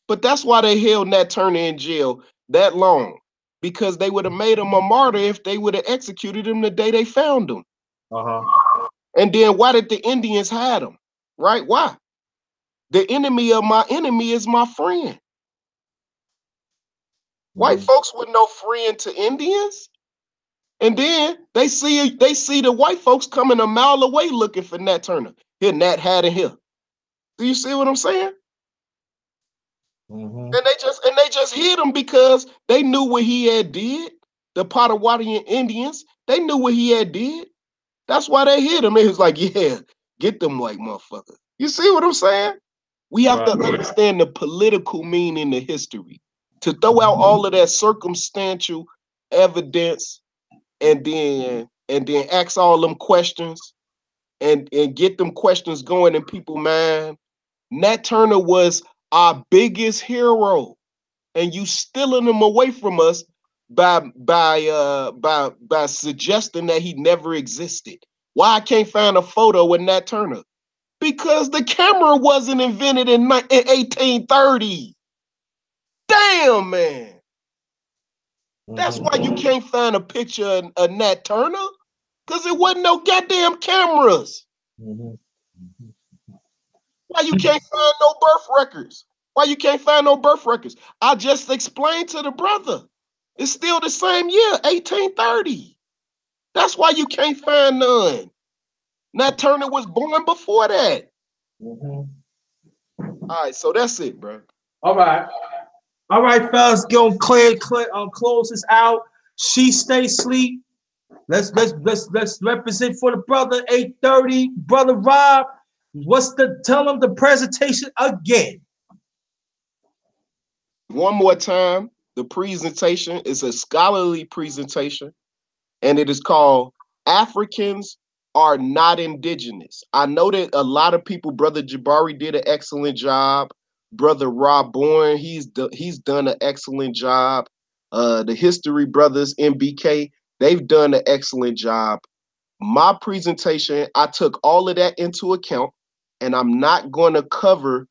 But that's why they held Nat Turner in jail that long, because they would have made him a martyr if they would have executed him the day they found him. And then why did the Indians hide him? Right? Why? The enemy of my enemy is my friend. White folks were no friend to Indians. And then they see the white folks coming a mile away looking for Nat Turner. Here, Nat had it here. Do you see what I'm saying? And they just hit him because they knew what he had did. The Potawatomi Indians, they knew what he had did. That's why they hit him. It was like, yeah, get them white motherfuckers. You see what I'm saying? We have to understand the political meaning of history. To throw out all of that circumstantial evidence and then ask all them questions and get them questions going in people's mind. Nat Turner was our biggest hero, and you stealing him away from us by suggesting that he never existed. Why I can't find a photo with Nat Turner? Because the camera wasn't invented in 1830. Damn, man. That's why you can't find a picture of Nat Turner, because it wasn't no goddamn cameras. Why you can't find no birth records? Why you can't find no birth records? I just explained to the brother. It's still the same year, 1830. That's why you can't find none. Nat Turner was born before that. All right, so that's it, bro. All right, fellas, go close this out. She stay sleep. Let's represent for the brother 830, brother Rob. Tell him the presentation again. One more time, the presentation is a scholarly presentation, and it is called Africans Are Not Indigenous. I know that a lot of people, Brother Jabari did an excellent job. Brother Rob Bourne, he's done an excellent job. The History Brothers, MBK, they've done an excellent job. My presentation, I took all of that into account, and I'm not going to cover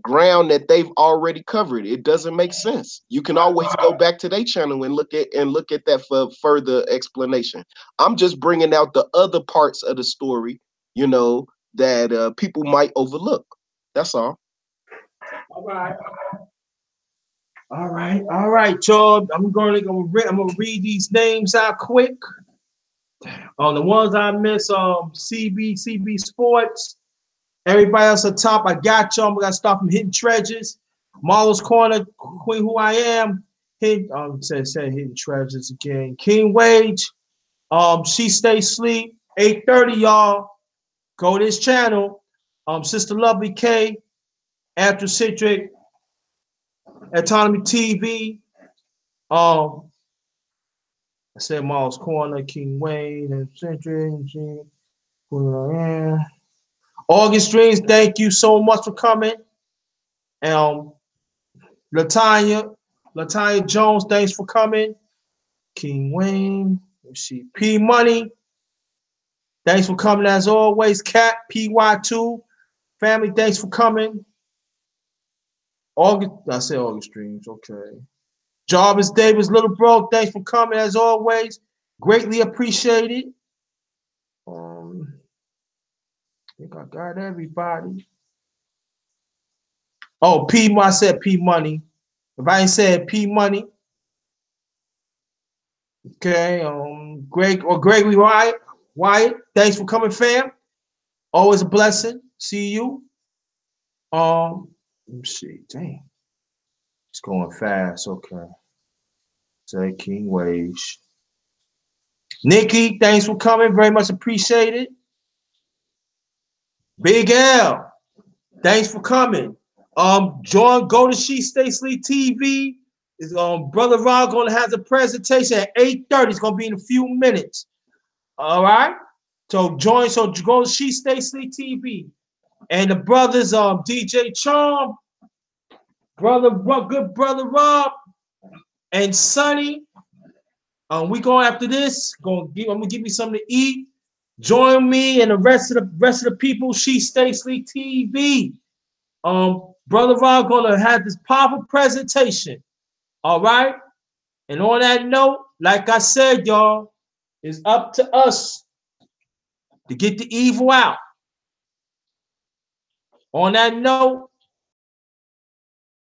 ground that they've already covered. It doesn't make sense. You can always go back to their channel and look at that for further explanation. I'm just bringing out the other parts of the story, you know, that people might overlook. That's all. All right, y'all. I'm gonna read these names out quick. The ones I miss, CB Sports, Everybody else up top, I got y'all. We got to start from Hidden Treasures. Marlo's Corner, Queen Who I Am. Say Hidden Treasures again. King Wage. She Stay Sleep. 8:30, y'all. Go to this channel. Sister Lovely K. Afrocentric. Autonomy TV. I said Marlo's Corner, King Wade, Afrocentric. August Dreams, thank you so much for coming. Latanya Jones, thanks for coming. King Wayne, let's see. P Money, thanks for coming as always. Cat PY2, family, thanks for coming. I said August Dreams, okay. Jarvis Davis, little bro, thanks for coming as always. Greatly appreciated. I think I got everybody. Oh, I said P Money. If I ain't said P Money, okay. Gregory Wyatt, thanks for coming, fam. Always a blessing. See you. Let me see. Dang, it's going fast. Okay. Say King Wage. Nikki, thanks for coming. Very much appreciated. Big L, thanks for coming. Go to She Stay Sleep TV. Is Brother Ron gonna have the presentation at 8:30. It's gonna be in a few minutes. All right. So go to She Stay Sleep TV. And the brothers, DJ Charm, good brother Rob, and Sonny. We going after this. I'm gonna give you something to eat. Join me and the rest of the people. She Stay Sleep TV. Brother Rob gonna have this powerful presentation. All right. And on that note, like I said, y'all, it's up to us to get the evil out. On that note,